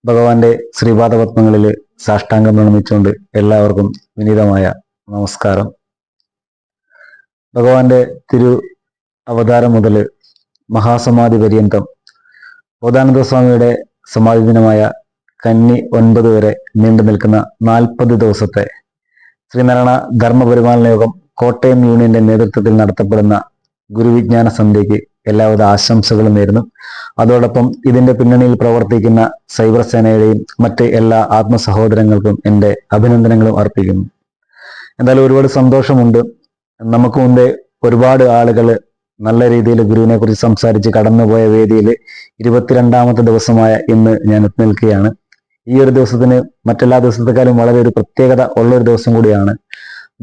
ഭഗവാന്റെ ശ്രീപാദപത്മങ്ങളിൽ സാഷ്ടാംഗം പ്രണമിച്ചുകൊണ്ട് എല്ലാവർക്കും വിനീതമായ നമസ്കാരം. ഭഗവാന്റെ തിരു അവതാരം മുതൽ മഹാസമാധി പര്യന്തം ബോധാനന്ദ സ്വാമിയുടെ സമാധി ദിനമായ കന്നി 9 വരെ നീണ്ടു നിൽക്കുന്ന 40 ദിവസത്തെ ശ്രീനാരായണ ധർമ്മപരിപാലന യോഗം കോട്ടയം യൂണിയന്റെ നേതൃത്വത്തിൽ നടത്തപ്പെടുന്ന ഗുരുവിജ്ഞാന സന്ധ്യയ്ക്ക് എല്ലാവിധ ആശംസകളും നേരുന്നു. അതോടൊപ്പം ഇതിന്റെ പിന്നണിയിൽ പ്രവർത്തിക്കുന്ന സൈബർ സേനയുടെയും മറ്റ് എല്ലാ ആത്മസഹോദരങ്ങൾക്കും എൻ്റെ അഭിനന്ദനങ്ങളും അർപ്പിക്കുന്നു. എന്തായാലും ഒരുപാട് സന്തോഷമുണ്ട്. നമുക്ക് മുമ്പേ ഒരുപാട് ആളുകൾ നല്ല രീതിയിൽ ഗുരുവിനെ കുറിച്ച് സംസാരിച്ച് കടന്നുപോയ വേദിയിൽ 22ാമത്തെ ദിവസമായ ഇന്ന് ഞാൻ എത്തി നിൽക്കുകയാണ്. ഈ ഒരു ദിവസത്തിന് മറ്റെല്ലാ ദിവസത്തെക്കാളും വളരെ ഒരു പ്രത്യേകത ഉള്ളൊരു ദിവസം കൂടിയാണ്.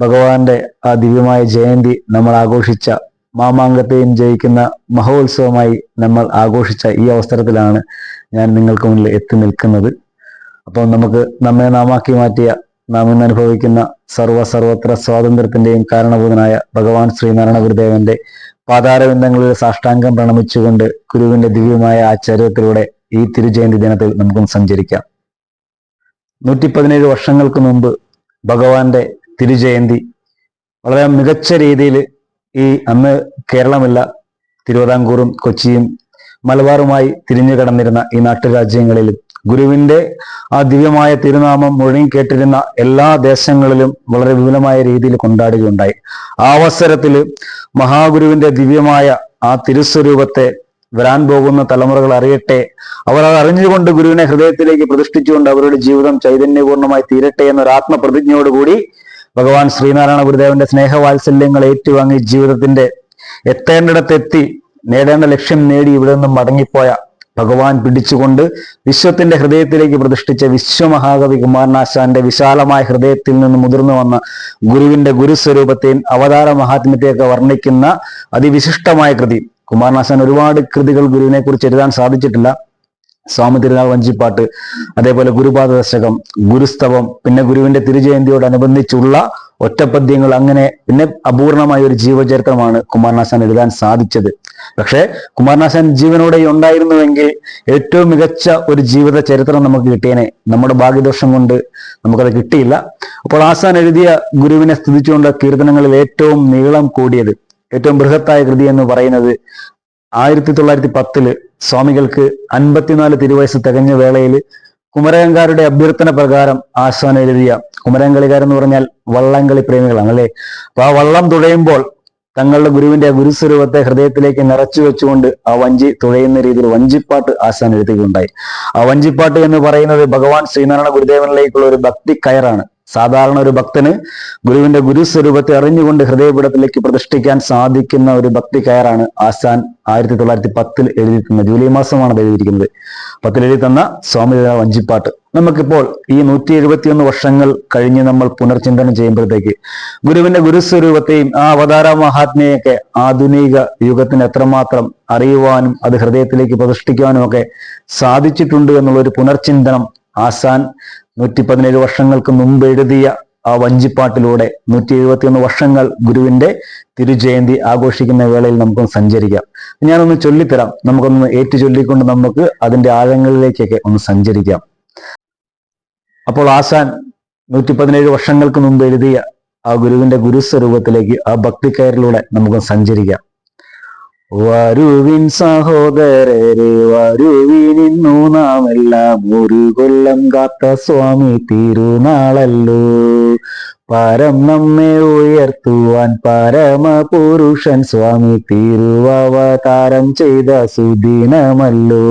ഭഗവാന്റെ ആ ദിവ്യമായ ജയന്തി നമ്മൾ ആഘോഷിച്ച, മാമാങ്കത്തെയും ജയിക്കുന്ന മഹോത്സവമായി നമ്മൾ ആഘോഷിച്ച ഈ അവസരത്തിലാണ് ഞാൻ നിങ്ങൾക്ക് മുന്നിൽ എത്തി നിൽക്കുന്നത്. അപ്പോൾ നമുക്ക് നമ്മെ നാമാക്കി മാറ്റിയ, നാം ഇന്ന് അനുഭവിക്കുന്ന സർവത്ര സ്വാതന്ത്ര്യത്തിന്റെയും കാരണഭൂതനായ ഭഗവാൻ ശ്രീനാരായണ ഗുരുദേവന്റെ പാതാരബിന്ദങ്ങളിൽ സാഷ്ടാംഗം പ്രണമിച്ചുകൊണ്ട് ഗുരുവിന്റെ ദിവ്യമായ ആചാര്യത്തിലൂടെ ഈ തിരുജയന്തി ദിനത്തിൽ നമുക്കൊന്ന് സഞ്ചരിക്കാം. 117 വർഷങ്ങൾക്ക് മുമ്പ് ഭഗവാന്റെ തിരുജയന്തി വളരെ മികച്ച രീതിയിൽ അന്ന് കേരളമല്ല, തിരുവിതാംകൂറും കൊച്ചിയും മലബാറുമായി തിരിഞ്ഞു കടന്നിരുന്ന ഈ നാട്ടുരാജ്യങ്ങളിൽ ഗുരുവിന്റെ ആ ദിവ്യമായ തിരുനാമം മുഴങ്ങിക്കേട്ടിരുന്ന എല്ലാ ദേശങ്ങളിലും വളരെ വിപുലമായ രീതിയിൽ കൊണ്ടാടുകയുണ്ടായി. ആ അവസരത്തിൽ മഹാഗുരുവിന്റെ ദിവ്യമായ ആ തിരുസ്വരൂപത്തെ വരാൻ പോകുന്ന തലമുറകൾ അറിയട്ടെ, അവർ അത് അറിഞ്ഞുകൊണ്ട് ഗുരുവിനെ ഹൃദയത്തിലേക്ക് പ്രതിഷ്ഠിച്ചുകൊണ്ട് അവരുടെ ജീവിതം ചൈതന്യപൂർണ്ണമായി തീരട്ടെ എന്നൊരു ആത്മപ്രതിജ്ഞയോടുകൂടി ഭഗവാൻ ശ്രീനാരായണ ഗുരുദേവന്റെ സ്നേഹവാത്സല്യങ്ങൾ ഏറ്റുവാങ്ങി ജീവിതത്തിന്റെ എത്തേണ്ടിടത്തെത്തി നേടേണ്ട ലക്ഷ്യം നേടി ഇവിടെ നിന്നും മടങ്ങിപ്പോയ ഭഗവാൻ പിടിച്ചുകൊണ്ട് വിശ്വത്തിന്റെ ഹൃദയത്തിലേക്ക് പ്രതിഷ്ഠിച്ച വിശ്വമഹാകവി കുമാരനാശാന്റെ വിശാലമായ ഹൃദയത്തിൽ നിന്ന് മുതിർന്നു വന്ന ഗുരുവിന്റെ ഗുരുസ്വരൂപത്തെയും അവതാര മഹാത്മ്യത്തെയൊക്കെ വർണ്ണിക്കുന്ന അതിവിശിഷ്ടമായ കൃതി. കുമാരനാശാൻ ഒരുപാട് കൃതികൾ ഗുരുവിനെ കുറിച്ച് എഴുതാൻ സാധിച്ചിട്ടില്ല. സ്വാമി തിരുനാൾ വഞ്ചിപ്പാട്ട്, അതേപോലെ ഗുരുപാദ ദശകം, ഗുരുസ്തവം, പിന്നെ ഗുരുവിന്റെ തിരുജയന്തിയോടനുബന്ധിച്ചുള്ള ഒറ്റപ്പദ്യങ്ങൾ, അങ്ങനെ പിന്നെ അപൂർണമായ ഒരു ജീവചരിത്രമാണ് കുമാരനാശാൻ എഴുതാൻ സാധിച്ചത്. പക്ഷേ കുമാരനാശാൻ ജീവനോടെ ഉണ്ടായിരുന്നുവെങ്കിൽ ഏറ്റവും മികച്ച ഒരു ജീവിത ചരിത്രം നമുക്ക് കിട്ടിയേനെ. നമ്മുടെ ഭാഗ്യദോഷം കൊണ്ട് നമുക്കത് കിട്ടിയില്ല. അപ്പോൾ ആശാൻ എഴുതിയ ഗുരുവിനെ സ്തുതിച്ചുകൊണ്ട് കീർത്തനങ്ങളിൽ ഏറ്റവും നീളം കൂടിയത്, ഏറ്റവും ബൃഹത്തായ കൃതി എന്ന് പറയുന്നത് 1910 സ്വാമികൾക്ക് 54 തിരുവയസ്സ് തികഞ്ഞ വേളയിൽ കുമരകംകാരുടെ അഭ്യർത്ഥന പ്രകാരം ആശാൻ എഴുതിയ, കുമരകംകളിക്കാരെന്ന് പറഞ്ഞാൽ വള്ളംകളി പ്രേമികളാണ് അല്ലെ. അപ്പൊ ആ വള്ളം തുഴയുമ്പോൾ തങ്ങളുടെ ഗുരുവിന്റെ ഗുരുസ്വരൂപത്തെ ഹൃദയത്തിലേക്ക് നിറച്ചു വെച്ചുകൊണ്ട് ആ വഞ്ചി തുഴയുന്ന രീതിയിൽ വഞ്ചിപ്പാട്ട് ആശാൻ എഴുതുകയുണ്ടായി. ആ വഞ്ചിപ്പാട്ട് എന്ന് പറയുന്നത് ഭഗവാൻ ശ്രീനാരായണ ഗുരുദേവനിലേക്കുള്ള ഒരു ഭക്തി കയറാണ്. സാധാരണ ഒരു ഭക്തന് ഗുരുവിന്റെ ഗുരുസ്വരൂപത്തെ അറിഞ്ഞുകൊണ്ട് ഹൃദയപീഠത്തിലേക്ക് പ്രതിഷ്ഠിക്കാൻ സാധിക്കുന്ന ഒരു ഭക്തി കയറാണ് ആശാൻ 1910 എഴുതി തന്ന, ജൂലൈ മാസമാണ് അത് എഴുതിയിരിക്കുന്നത്, 10 എഴുതി തന്ന സ്വാമി വഞ്ചിപ്പാട്ട്. നമുക്കിപ്പോൾ ഈ 171 വർഷങ്ങൾ കഴിഞ്ഞ് നമ്മൾ പുനർചിന്തനം ചെയ്യുമ്പോഴത്തേക്ക് ഗുരുവിന്റെ ഗുരുസ്വരൂപത്തെയും ആ അവതാര മഹാത്മ്യയൊക്കെ ആധുനിക യുഗത്തിന് എത്രമാത്രം അറിയുവാനും അത് ഹൃദയത്തിലേക്ക് പ്രതിഷ്ഠിക്കുവാനും ഒക്കെ സാധിച്ചിട്ടുണ്ട് എന്നുള്ളൊരു പുനർചിന്തനം ആശാൻ 117 വർഷങ്ങൾക്ക് മുമ്പ് എഴുതിയ ആ വഞ്ചിപ്പാട്ടിലൂടെ 171 വർഷങ്ങൾ ഗുരുവിന്റെ തിരുജയന്തി ആഘോഷിക്കുന്ന വേളയിൽ നമുക്കൊന്ന് സഞ്ചരിക്കാം. ഞാനൊന്ന് ചൊല്ലിത്തരാം, നമുക്കൊന്ന് ഏറ്റു ചൊല്ലിക്കൊണ്ട് നമുക്ക് അതിന്റെ ആഴങ്ങളിലേക്കൊക്കെ ഒന്ന് സഞ്ചരിക്കാം. അപ്പോൾ ആശാൻ 117 വർഷങ്ങൾക്ക് മുമ്പ് എഴുതിയ ആ ഗുരുവിന്റെ ഗുരുസ്വരൂപത്തിലേക്ക് ആ ഭക്തിക്കയറിലൂടെ നമുക്കൊന്ന് സഞ്ചരിക്കാം. വരുവിൻ സഹോദരരെ വരുവിനിന്നു നാമെല്ലാം ഒരു കൊല്ലം കാത്ത സ്വാമി തിരുനാളല്ലോ. പരം നമ്മെ ഉയർത്തുവാൻ പരമപുരുഷൻ സ്വാമി തിരുവവതാരം ചെയ്ത സുദിനമല്ലോ.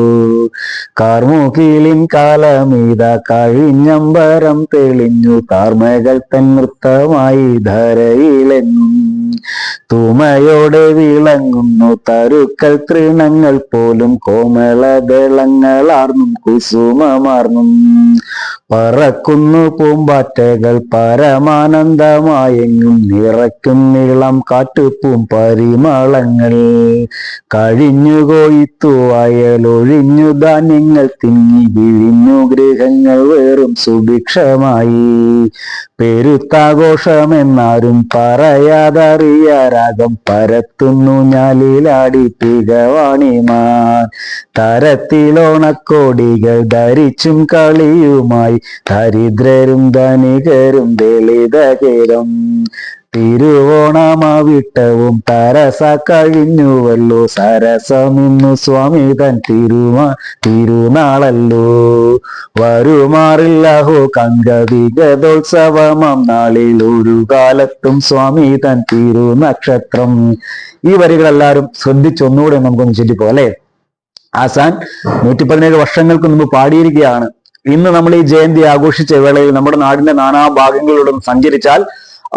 കാർമുകിലിൻ കാലമീത കഴിഞ്ഞമ്പരം തെളിഞ്ഞു താർമകൾ തൻ നൃത്തമായി ധരയിലെന്നും. തുമയോടെ വിളങ്ങുന്നു തരുക്കൾ തൃണങ്ങൾ പോലും കോമളദളങ്ങളാർന്നും കുസുമമാർന്നും. പറക്കുന്നു പൂമ്പാറ്റകൾ പരമാനന്ദമായെങ്ങും നിറയ്ക്കും നീളം കാട്ടുപൂം പരിമളങ്ങൾ. കഴിഞ്ഞു കൊയ്ത്തു വയലൊഴിഞ്ഞു ധാന്യങ്ങൾ തിങ്ങി വിഴിഞ്ഞു ഗൃഹങ്ങൾ വേറും സുഭിക്ഷമായി. പെരുത്താഘോഷമെന്നാരും പറയാതറിയാരാഗം പരത്തുന്നു ഞാലിലാടി പികവാണിമാർ. തരത്തിലോണക്കോടികൾ ധരിച്ചും കളിയുമായി ദരിദ്രരും ധനികരും ദളിതകേരം. തിരുവോണമാവിട്ടവും തരസ കഴിഞ്ഞുവല്ലോ, സരസമിന്നു സ്വാമി തൻ തിരുനാളല്ലോ. വരുമാറില്ലഹോ കങ്കവിഗതോത്സവമാം നാളിൽ ഒരു കാലത്തും സ്വാമി തൻ തിരുനക്ഷത്രം. ഈ വരികളെല്ലാവരും ശ്രദ്ധിച്ചൊന്നുകൂടെ നമുക്കൊന്ന് ചൊല്ലിപ്പോ അല്ലെ. ആശാൻ 117 വർഷങ്ങൾക്ക് മുമ്പ് പാടിയിരിക്കുകയാണ്. ഇന്ന് നമ്മൾ ഈ ജയന്തി ആഘോഷിച്ച വേളയിൽ നമ്മുടെ നാടിന്റെ നാനാഭാഗങ്ങളിലൂടെ സഞ്ചരിച്ചാൽ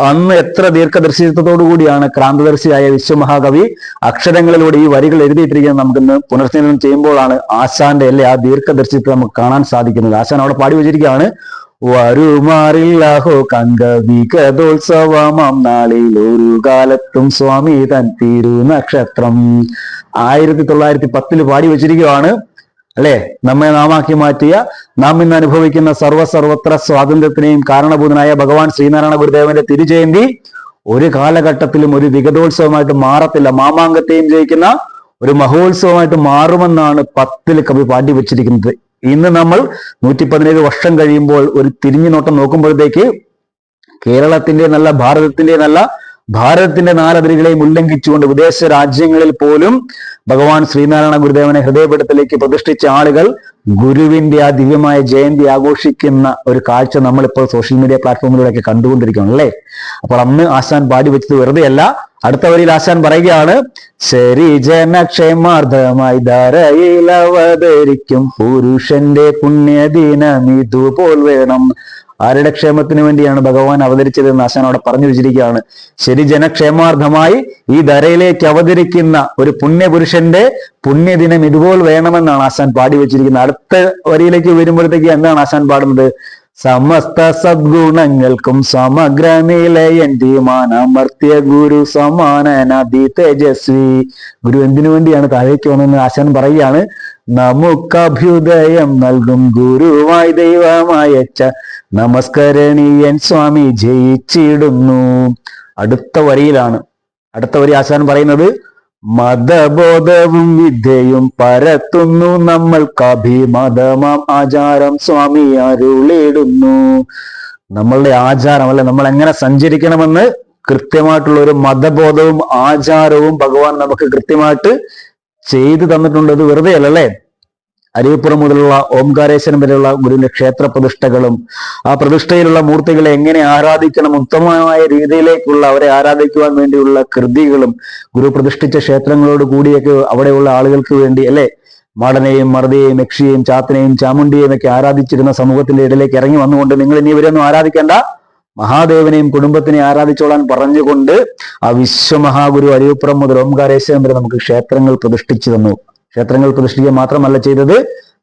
അന്ന് എത്ര ദീർഘദർശിത്വത്തോടു കൂടിയാണ് ക്രാന്തദർശിയായ വിശ്വമഹാകവി അക്ഷരങ്ങളിലൂടെ ഈ വരികൾ എഴുതിയിട്ടിരിക്കുന്നത് നമുക്കിന്ന് പുനർചിന്തനം ചെയ്യുമ്പോഴാണ് ആശാന്റെ ആ ദീർഘദർശിത്വം നമുക്ക് കാണാൻ സാധിക്കുന്നത്. ആശാൻ അവിടെ പാടി വെച്ചിരിക്കുകയാണ്, വരുമാറില്ലാഹോ കങ്കവിഗതോത്സവമാം നാളിൽ ഒരു കാലത്തും സ്വാമി തൻ തിരുനക്ഷത്രം. 1910 പാടി വെച്ചിരിക്കുകയാണ് അല്ലെ. നമ്മെ നാമാക്കി മാറ്റിയ, നാം ഇന്ന് അനുഭവിക്കുന്ന സർവ്വത്ര സ്വാതന്ത്ര്യത്തിനെയും കാരണഭൂതനായ ഭഗവാൻ ശ്രീനാരായണ ഗുരുദേവന്റെ തിരുജയന്തി ഒരു കാലഘട്ടത്തിലും ഒരു വിഗതോത്സവമായിട്ട് മാറത്തില്ല. മാമാങ്കത്തെയും ജയിക്കുന്ന ഒരു മഹോത്സവമായിട്ട് മാറുമെന്നാണ് 10 കവി പാടി വെച്ചിരിക്കുന്നത്. ഇന്ന് നമ്മൾ 117 വർഷം കഴിയുമ്പോൾ ഒരു തിരിഞ്ഞു നോട്ടം നോക്കുമ്പോഴത്തേക്ക് കേരളത്തിന്റെ നല്ല, ഭാരതത്തിന്റെ 4 അതിരുകളെയും ഉല്ലംഘിച്ചുകൊണ്ട് വിദേശ രാജ്യങ്ങളിൽ പോലും ഭഗവാൻ ശ്രീനാരായണ ഗുരുദേവനെ ഹൃദയപീഠത്തിലേക്ക് പ്രതിഷ്ഠിച്ച ആളുകൾ ഗുരുവിന്റെ ആ ദിവ്യമായ ജയന്തി ആഘോഷിക്കുന്ന ഒരു കാഴ്ച നമ്മളിപ്പോൾ സോഷ്യൽ മീഡിയ പ്ലാറ്റ്ഫോമിലൂടെയൊക്കെ കണ്ടുകൊണ്ടിരിക്കുകയാണ് അല്ലെ. അപ്പോൾ അന്ന് ആശാൻ പാടി വെച്ചത് വെറുതെയല്ല. അടുത്ത വരിയിൽ ആശാൻ പറയുകയാണ്, ശരി ജനക്ഷേമാർത്ഥമായി ധരയിൽ അവതരിക്കും പുരുഷന്റെ പുണ്യദിനം ഇതുപോൽ വേണം. ആരുടെ ക്ഷേമത്തിന് വേണ്ടിയാണ് ഭഗവാൻ അവതരിച്ചതെന്ന് ആശാൻ അവിടെ പറഞ്ഞു വെച്ചിരിക്കുകയാണ്. ശരി ജനക്ഷേമാർത്ഥമായി ഈ ധരയിലേക്ക് അവതരിക്കുന്ന ഒരു പുണ്യപുരുഷന്റെ പുണ്യദിനം ഇതുപോൽ വേണമെന്നാണ് ആശാൻ പാടി വെച്ചിരിക്കുന്നത്. അടുത്ത വരിയിലേക്ക് വരുമ്പോഴത്തേക്ക് എന്താണ് ആശാൻ പാടുന്നത്? സമസ്ത സദ്ഗുണങ്ങൾക്കും സമഗ്ര നിലയൻ ധീമാനമർത്യ ഗുരു സമാനനദി തേജസ്വി. ഗുരു എന്തിനു വേണ്ടിയാണ് താഴേക്ക് വന്നതെന്ന് ആശാൻ പറയുകയാണ്. നമുക്കഭ്യുദയം നൽകും ഗുരുവായി ദൈവമായച്ച നമസ്കരണീയൻ സ്വാമി ജയിച്ചിടുന്നു. അടുത്ത വരി ആശാൻ പറയുന്നത്, മതബോധവും വിദ്യയും പരത്തുന്നു നമ്മൾക്കഭിമതമാം ആചാരം സ്വാമി അരുളിടുന്നു. നമ്മളുടെ ആചാരം അല്ലെ, നമ്മൾ എങ്ങനെ സഞ്ചരിക്കണമെന്ന് കൃത്യമായിട്ടുള്ള ഒരു മതബോധവും ആചാരവും ഭഗവാൻ നമുക്ക് കൃത്യമായിട്ട് ചെയ്തു തന്നിട്ടുണ്ട്. അത് വെറുതെ അല്ലല്ലേ. അരുവിപ്പുറം മുതലുള്ള ഓംകാരേശ്വരം വരെയുള്ള ഗുരുവിന്റെ ക്ഷേത്ര പ്രതിഷ്ഠകളും ആ പ്രതിഷ്ഠയിലുള്ള മൂർത്തികളെ എങ്ങനെ ആരാധിക്കണം, ഉത്തമമായ രീതിയിലേക്കുള്ള അവരെ ആരാധിക്കുവാൻ വേണ്ടിയുള്ള കൃതികളും ഗുരു പ്രതിഷ്ഠിച്ച ക്ഷേത്രങ്ങളോട് കൂടിയൊക്കെ അവിടെയുള്ള ആളുകൾക്ക് വേണ്ടി അല്ലെ, മാടനെയും മറുതയെയും യക്ഷിയെയും ചാത്തനെയും ചാമുണ്ടിയെയും ഒക്കെ ആരാധിച്ചിരുന്ന സമൂഹത്തിന്റെ ഇടയിലേക്ക് ഇറങ്ങി വന്നുകൊണ്ട് നിങ്ങൾ ഇനി ഇവരൊന്നും ആരാധിക്കേണ്ട, മഹാദേവനെയും കുടുംബത്തിനെ ആരാധിച്ചോളാൻ പറഞ്ഞുകൊണ്ട് ആ വിശ്വമഹാഗുരു അരുവിപ്പുറം മുതൽ ഓംകാരേശ്വരം വരെ നമുക്ക് ക്ഷേത്രങ്ങൾ പ്രതിഷ്ഠിച്ചു തന്നു. ക്ഷേത്രങ്ങൾ പ്രതിഷ്ഠിക്കുക മാത്രമല്ല ചെയ്തത്,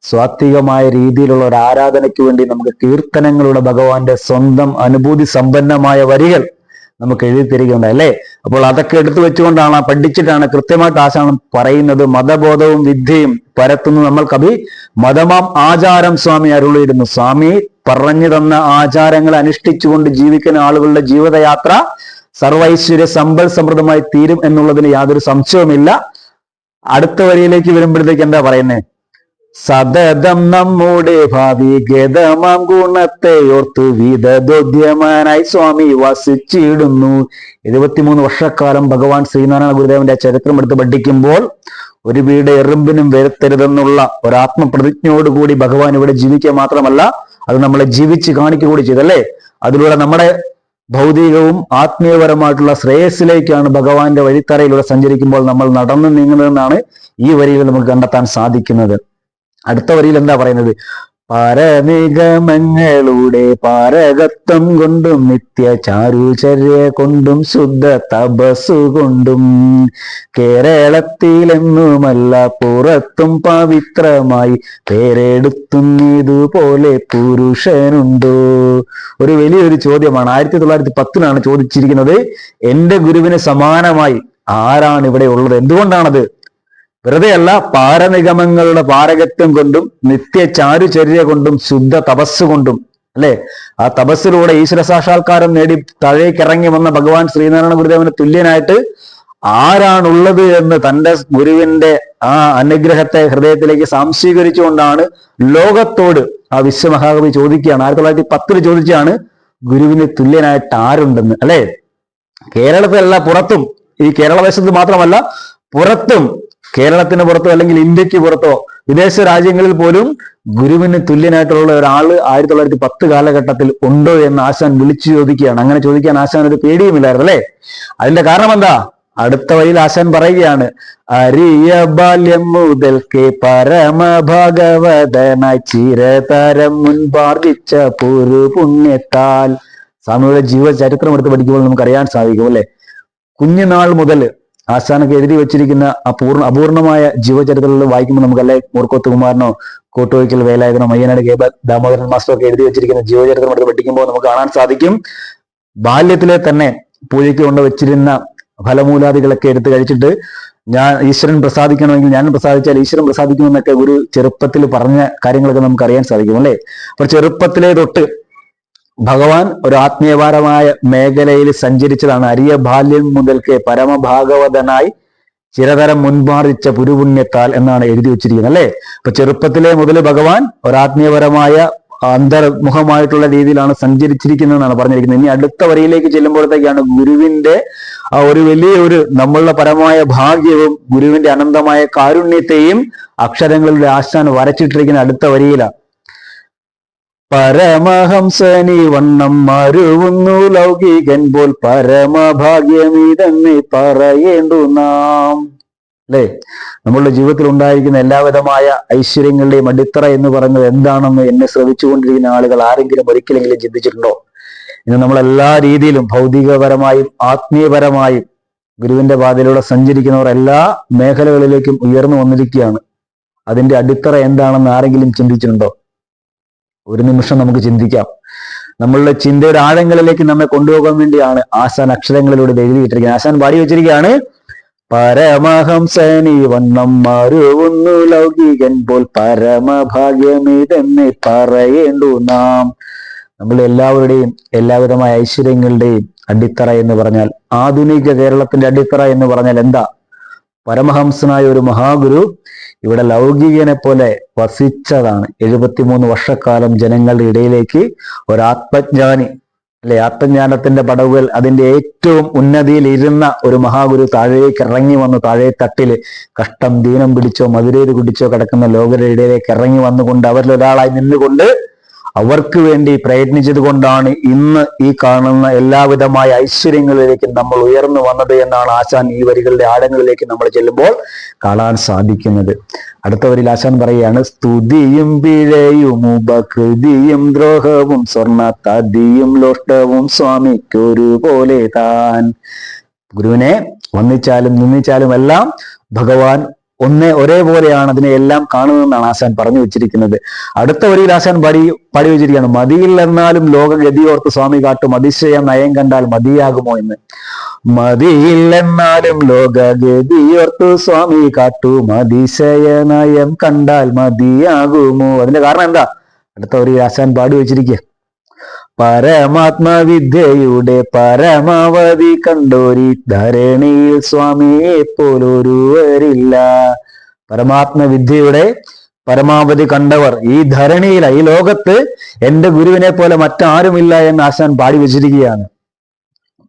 സ്വാത്വികമായ രീതിയിലുള്ള ഒരു ആരാധനയ്ക്ക് വേണ്ടി നമുക്ക് കീർത്തനങ്ങളുടെ ഭഗവാന്റെ സ്വന്തം അനുഭൂതി സമ്പന്നമായ വരികൾ നമുക്ക് എഴുതി തരികയുണ്ടായി അല്ലേ. അപ്പോൾ അതൊക്കെ എടുത്തു വെച്ചുകൊണ്ടാണ്, പഠിച്ചിട്ടാണ് കൃത്യമായിട്ട് ആശാൻ പറയുന്നത്, മതബോധവും വിദ്യയും പരത്തുന്നു നമ്മൾക്കഭി മതമാം ആചാരം സ്വാമി അരുളിയിടുന്നു. സ്വാമി പറഞ്ഞു തന്ന ആചാരങ്ങൾ അനുഷ്ഠിച്ചുകൊണ്ട് ജീവിക്കുന്ന ആളുകളുടെ ജീവിതയാത്ര സർവൈശ്വര്യ സമ്പൽ സമൃദ്ധമായി തീരും എന്നുള്ളതിന് യാതൊരു സംശയവുമില്ല. അടുത്ത വരിയിലേക്ക് വരുമ്പോഴത്തേക്ക് എന്താ പറയുന്നത്? സതതം നമ്മുടെ ഭാവി ഗതമാം ഗുണത്തെ ഓർത്തു വിദഗ്ധ്യമാനായി സ്വാമി വസിച്ചിടുന്നു. 23 വർഷക്കാലം ഭഗവാൻ ശ്രീനാരായണ ഗുരുദേവന്റെ ചരിത്രം എടുത്ത് പഠിക്കുമ്പോൾ ഒരു വീട് എറുമ്പിനും വരുത്തരുതെന്നുള്ള ഒരാത്മപ്രതിജ്ഞയോടുകൂടി ഭഗവാൻ ഇവിടെ ജീവിക്കുക മാത്രമല്ല, അത് നമ്മളെ ജീവിച്ച് കാണിക്കുക കൂടി ചെയ്തല്ലേ. അതിലൂടെ നമ്മുടെ ഭൗതികവും ആത്മീയപരമായിട്ടുള്ള ശ്രേയസ്സിലേക്കാണ് ഭഗവാന്റെ വഴിത്തറയിലൂടെ സഞ്ചരിക്കുമ്പോൾ നമ്മൾ നടന്നു നീങ്ങുന്നതെന്നാണ് ഈ വരിയിൽ നമുക്ക് കണ്ടെത്താൻ സാധിക്കുന്നത്. അടുത്ത വരിയിൽ എന്താ പറയുന്നത്? പരനിഗമങ്ങളുടെ പാരകത്വം കൊണ്ടും നിത്യ ചാരുചര്യ കൊണ്ടും ശുദ്ധ തപസ്സുകൊണ്ടും കേരളത്തിലെന്നുമല്ല പുറത്തും പവിത്രമായി പേരെടുത്തുന്നതുപോലെ പുരുഷനുണ്ടോ? ഒരു വലിയൊരു ചോദ്യമാണ്. 1910 ചോദിച്ചിരിക്കുന്നത്. എന്റെ ഗുരുവിന് സമാനമായി ആരാണ് ഇവിടെ ഉള്ളത്? എന്തുകൊണ്ടാണത്? വെറുതെയല്ല, പാരനിഗമങ്ങളുടെ പാരകത്വം കൊണ്ടും നിത്യ ചാരുചര്യ കൊണ്ടും ശുദ്ധ തപസ്സുകൊണ്ടും, അല്ലെ? ആ തപസ്സിലൂടെ ഈശ്വര സാക്ഷാത്കാരം നേടി താഴേക്കിറങ്ങി വന്ന ഭഗവാൻ ശ്രീനാരായണ ഗുരുദേവന് തുല്യനായിട്ട് ആരാണുള്ളത് എന്ന് തന്റെ ഗുരുവിന്റെ ആ അനുഗ്രഹത്തെ ഹൃദയത്തിലേക്ക് സാംശീകരിച്ചുകൊണ്ടാണ് ലോകത്തോട് ആ വിശ്വമഹാകവി ചോദിക്കുകയാണ്. 1910 ചോദിച്ചാണ് ഗുരുവിന് തുല്യനായിട്ട് ആരുണ്ടെന്ന്, അല്ലെ? കേരളത്തിലല്ല, പുറത്തും, ഈ കേരളദേശത്ത് മാത്രമല്ല പുറത്തും, കേരളത്തിന് പുറത്തോ അല്ലെങ്കിൽ ഇന്ത്യക്ക് പുറത്തോ വിദേശ രാജ്യങ്ങളിൽ പോലും ഗുരുവിന് തുല്യനായിട്ടുള്ള ഒരാള് 1910 കാലഘട്ടത്തിൽ ഉണ്ടോ എന്ന് ആശാൻ വിളിച്ചു ചോദിക്കുകയാണ്. അങ്ങനെ ചോദിക്കാൻ ആശാൻ ഒരു പേടിയുമില്ലായിരുന്നു, അല്ലെ? അതിന്റെ കാരണം എന്താ? അടുത്ത വരിയിൽ ആശാൻ പറയുകയാണ്, അരിയ ബാല്യം മുതൽക്കേ പരമഭാഗവതനായി ചിരതരം മുൻപാർജിച്ച പുരു പുണ്യത്താൽ. സ്വാമിയുടെ ജീവചരിത്രം എടുത്ത് പഠിക്കുമ്പോൾ നമുക്കറിയാൻ സാധിക്കും, അല്ലെ? കുഞ്ഞുനാൾ മുതൽ ആശാനൊക്കെ എഴുതി വെച്ചിരിക്കുന്ന അപൂർണമായ ജീവചരിത്രങ്ങൾ വായിക്കുമ്പോൾ നമുക്കല്ലേ മൂർക്കോത്ത് കുമാരനോ കോട്ടുവയ്ക്കൽ വേലായുധനോ മയ്യനാട് കെ ദാമോദരൻ മാസ്റ്ററോ ഒക്കെ എഴുതി വെച്ചിരിക്കുന്ന ജീവചരിത്രം എടുത്ത് പഠിക്കുമ്പോൾ നമുക്ക് കാണാൻ സാധിക്കും, ബാല്യത്തിലെ തന്നെ പൂജയ്ക്ക് കൊണ്ട് വെച്ചിരുന്ന ഫലമൂലാദികളൊക്കെ എടുത്ത് കഴിച്ചിട്ട് ഞാൻ ഈശ്വരൻ പ്രസാദിക്കണമെങ്കിൽ ഞാൻ പ്രസാദിച്ചാൽ ഈശ്വരൻ പ്രസാദിക്കുമെന്നൊക്കെ ഒരു ചെറുപ്പത്തിൽ പറഞ്ഞ കാര്യങ്ങളൊക്കെ നമുക്ക് അറിയാൻ സാധിക്കും, അല്ലെ? അപ്പൊ ചെറുപ്പത്തിലെ തൊട്ട് ഭഗവാൻ ഒരു ആത്മീയപരമായ മേഖലയിൽ സഞ്ചരിച്ചതാണ്. അരിയ ബാല്യം മുതൽക്കേ പരമഭാഗവതനായി ചിരതരം മുൻപാർജിച്ച പുരുപുണ്യത്താൽ എന്നാണ് എഴുതി വെച്ചിരിക്കുന്നത്, അല്ലെ? അപ്പൊ ചെറുപ്പത്തിലെ മുതൽ ഭഗവാൻ ഒരാത്മീയപരമായ അന്തർമുഖമായിട്ടുള്ള രീതിയിലാണ് സഞ്ചരിച്ചിരിക്കുന്നതെന്നാണ് പറഞ്ഞിരിക്കുന്നത്. ഇനി അടുത്ത വരിയിലേക്ക് ചെല്ലുമ്പോഴത്തേക്കാണ് ഗുരുവിന്റെ ആ ഒരു വലിയൊരു നമ്മളുടെ പരമായ ഭാഗ്യവും ഗുരുവിന്റെ അനന്തമായ കാരുണ്യത്തെയും അക്ഷരങ്ങളിലൂടെ ആശാൻ വരച്ചിട്ടിരിക്കുന്ന അടുത്ത വരിയിലാണ്. പരമഹംസനി വണ്ണം മരുവുന്നു ലൗകികൻ പോൽ പരമഭാഗ്യമീതെന്ന് പറയേണ്ടു നാം, അല്ലെ? നമ്മളുടെ ജീവിതത്തിൽ ഉണ്ടായിരിക്കുന്ന എല്ലാവിധമായ ഐശ്വര്യങ്ങളുടെയും അടിത്തറ എന്ന് പറയുന്നത് എന്താണെന്ന് എന്നെ ശ്രമിച്ചുകൊണ്ടിരിക്കുന്ന ആളുകൾ ആരെങ്കിലും ഒരിക്കലെങ്കിലും ചിന്തിച്ചിട്ടുണ്ടോ? ഇന്ന് നമ്മൾ എല്ലാ രീതിയിലും ഭൗതികപരമായും ആത്മീയപരമായും ഗുരുവിന്റെ പാതയിലൂടെ സഞ്ചരിക്കുന്നവർ എല്ലാ മേഖലകളിലേക്കും ഉയർന്നു വന്നിരിക്കുകയാണ്. അതിന്റെ അടിത്തറ എന്താണെന്ന് ആരെങ്കിലും ചിന്തിച്ചിട്ടുണ്ടോ? ഒരു നിമിഷം നമുക്ക് ചിന്തിക്കാം. നമ്മളുടെ ചിന്തയുടെ ആഴങ്ങളിലേക്ക് നമ്മെ കൊണ്ടുപോകാൻ വേണ്ടിയാണ് ആശാൻ അക്ഷരങ്ങളിലൂടെ എഴുതിയിട്ടിരിക്കുന്നത്. ആശാൻ പാടി വെച്ചിരിക്കുകയാണ്, പരമഹംസനി വണ്ണം മരുവുന്നു ലൗകികൻ പോൽ പരമഭാഗ്യമീതെന്ന് പറയേണ്ടു നാം. നമ്മളുടെ എല്ലാവരുടെയും എല്ലാവിധമായ ഐശ്വര്യങ്ങളുടെയും അടിത്തറ എന്ന് പറഞ്ഞാൽ, ആധുനിക കേരളത്തിന്റെ അടിത്തറ എന്ന് പറഞ്ഞാൽ എന്താ? പരമഹംസനായ ഒരു മഹാഗുരു ഇവിടെ ലൗകികനെ പോലെ വസിച്ചതാണ്. 73 വർഷക്കാലം ജനങ്ങളുടെ ഇടയിലേക്ക് ഒരാത്മജ്ഞാനി, അല്ലെ? ആത്മജ്ഞാനത്തിന്റെ പടവുകൾ അതിന്റെ ഏറ്റവും ഉന്നതിയിൽ ഇരുന്ന ഒരു മഹാഗുരു താഴേക്ക് ഇറങ്ങി വന്നു. താഴെ തട്ടില് കഷ്ടം ദീനം പിടിച്ചോ മധുരേര് കുടിച്ചോ കിടക്കുന്ന ലോകരുടെ ഇടയിലേക്ക് ഇറങ്ങി വന്നുകൊണ്ട് അവരിൽ ഒരാളായി നിന്നുകൊണ്ട് അവർക്ക് വേണ്ടി പ്രയത്നിച്ചത് കൊണ്ടാണ് ഇന്ന് ഈ കാണുന്ന എല്ലാവിധമായ ഐശ്വര്യങ്ങളിലേക്ക് നമ്മൾ ഉയർന്നു വന്നത് എന്നാണ് ആശാൻ ഈ വരികളുടെ ആഴങ്ങളിലേക്ക് നമ്മൾ ചെല്ലുമ്പോൾ കാണാൻ സാധിക്കുന്നത്. അടുത്ത വരിയിൽ ആശാൻ പറയുകയാണ്, സ്തുതിയും പിഴയും ഉപകൃതിയും ദ്രോഹവും സ്വർണ്ണ തതിയും ലോഷ്ടവും സ്വാമിക്കൊരുപോലെ താൻ. ഗുരുവിനെ വന്ദിച്ചാലും നിന്ദിച്ചാലും എല്ലാം ഭഗവാൻ ഒരേപോലെയാണ്, അതിനെ എല്ലാം കാണുന്നതെന്നാണ് ആശാൻ പറഞ്ഞു വെച്ചിരിക്കുന്നത്. അടുത്ത വരിയിൽ ആശാൻ പാടി വെച്ചിരിക്കുകയാണ്, മതിയില്ലെന്നാലും ലോകഗതിയോർത്ത് സ്വാമി കാട്ടും അതിശയ നയം കണ്ടാൽ മതിയാകുമോ എന്ന്. മതിയില്ലെന്നാലും ലോകഗതിയോർത്തു സ്വാമി കാട്ടും അതിശയ നയം കണ്ടാൽ മതിയാകുമോ. അതിന്റെ കാരണം എന്താ? അടുത്ത വരിയിൽ ആശാൻ പാടി വെച്ചിരിക്കുക, പരമാത്മവിദ്യയുടെ പരമാവധി കണ്ടോരി ധരണിയിൽ സ്വാമിയെ പോലൊരുവരില്ല. പരമാത്മവിദ്യയുടെ പരമാവധി കണ്ടവർ ഈ ധരണിയില, ഈ ലോകത്ത് എന്റെ ഗുരുവിനെ പോലെ മറ്റാരുമില്ല എന്ന് ആശാൻ പാടി വെച്ചിരിക്കുകയാണ്.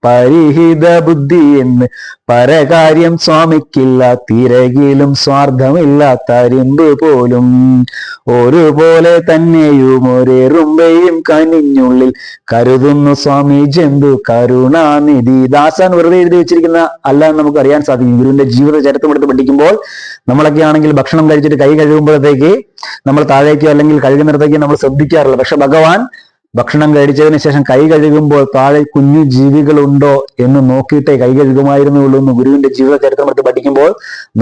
പരിഹിത ബുദ്ധി എന്ന് പരകാര്യം സ്വാമിക്കില്ല, തിരകിലും സ്വാർത്ഥമില്ലാത്ത അരിമ്പ് പോലും. ഒരുപോലെ തന്നെയും ഒരെറുമ്പയും കനിഞ്ഞുള്ളിൽ കരുതുന്നു സ്വാമി ജന്തു കരുണാനിധി. ദാസൻ വെറുതെ എഴുതി വെച്ചിരിക്കുന്ന അല്ല എന്ന് നമുക്ക് അറിയാൻ സാധിക്കും. ഗുരുവിന്റെ ജീവിത ചരിത്രം എടുത്ത് പഠിക്കുമ്പോൾ നമ്മളൊക്കെ ആണെങ്കിൽ ഭക്ഷണം കഴിച്ചിട്ട് കൈ കഴുകുമ്പോഴത്തേക്ക് നമ്മൾ താഴേക്കോ അല്ലെങ്കിൽ കഴുകുന്നിടത്തേക്ക് നമ്മൾ ശ്രദ്ധിക്കാറില്ല. പക്ഷെ ഭഗവാൻ ഭക്ഷണം കഴിച്ചതിന് ശേഷം കൈ കഴുകുമ്പോൾ താഴെ കുഞ്ഞു ജീവികളുണ്ടോ എന്ന് നോക്കിയിട്ടേ കൈ കഴുകുമായിരുന്നുള്ളൂ എന്ന് ഗുരുവിന്റെ ജീവിത ചരിത്രം എടുത്ത് പഠിക്കുമ്പോൾ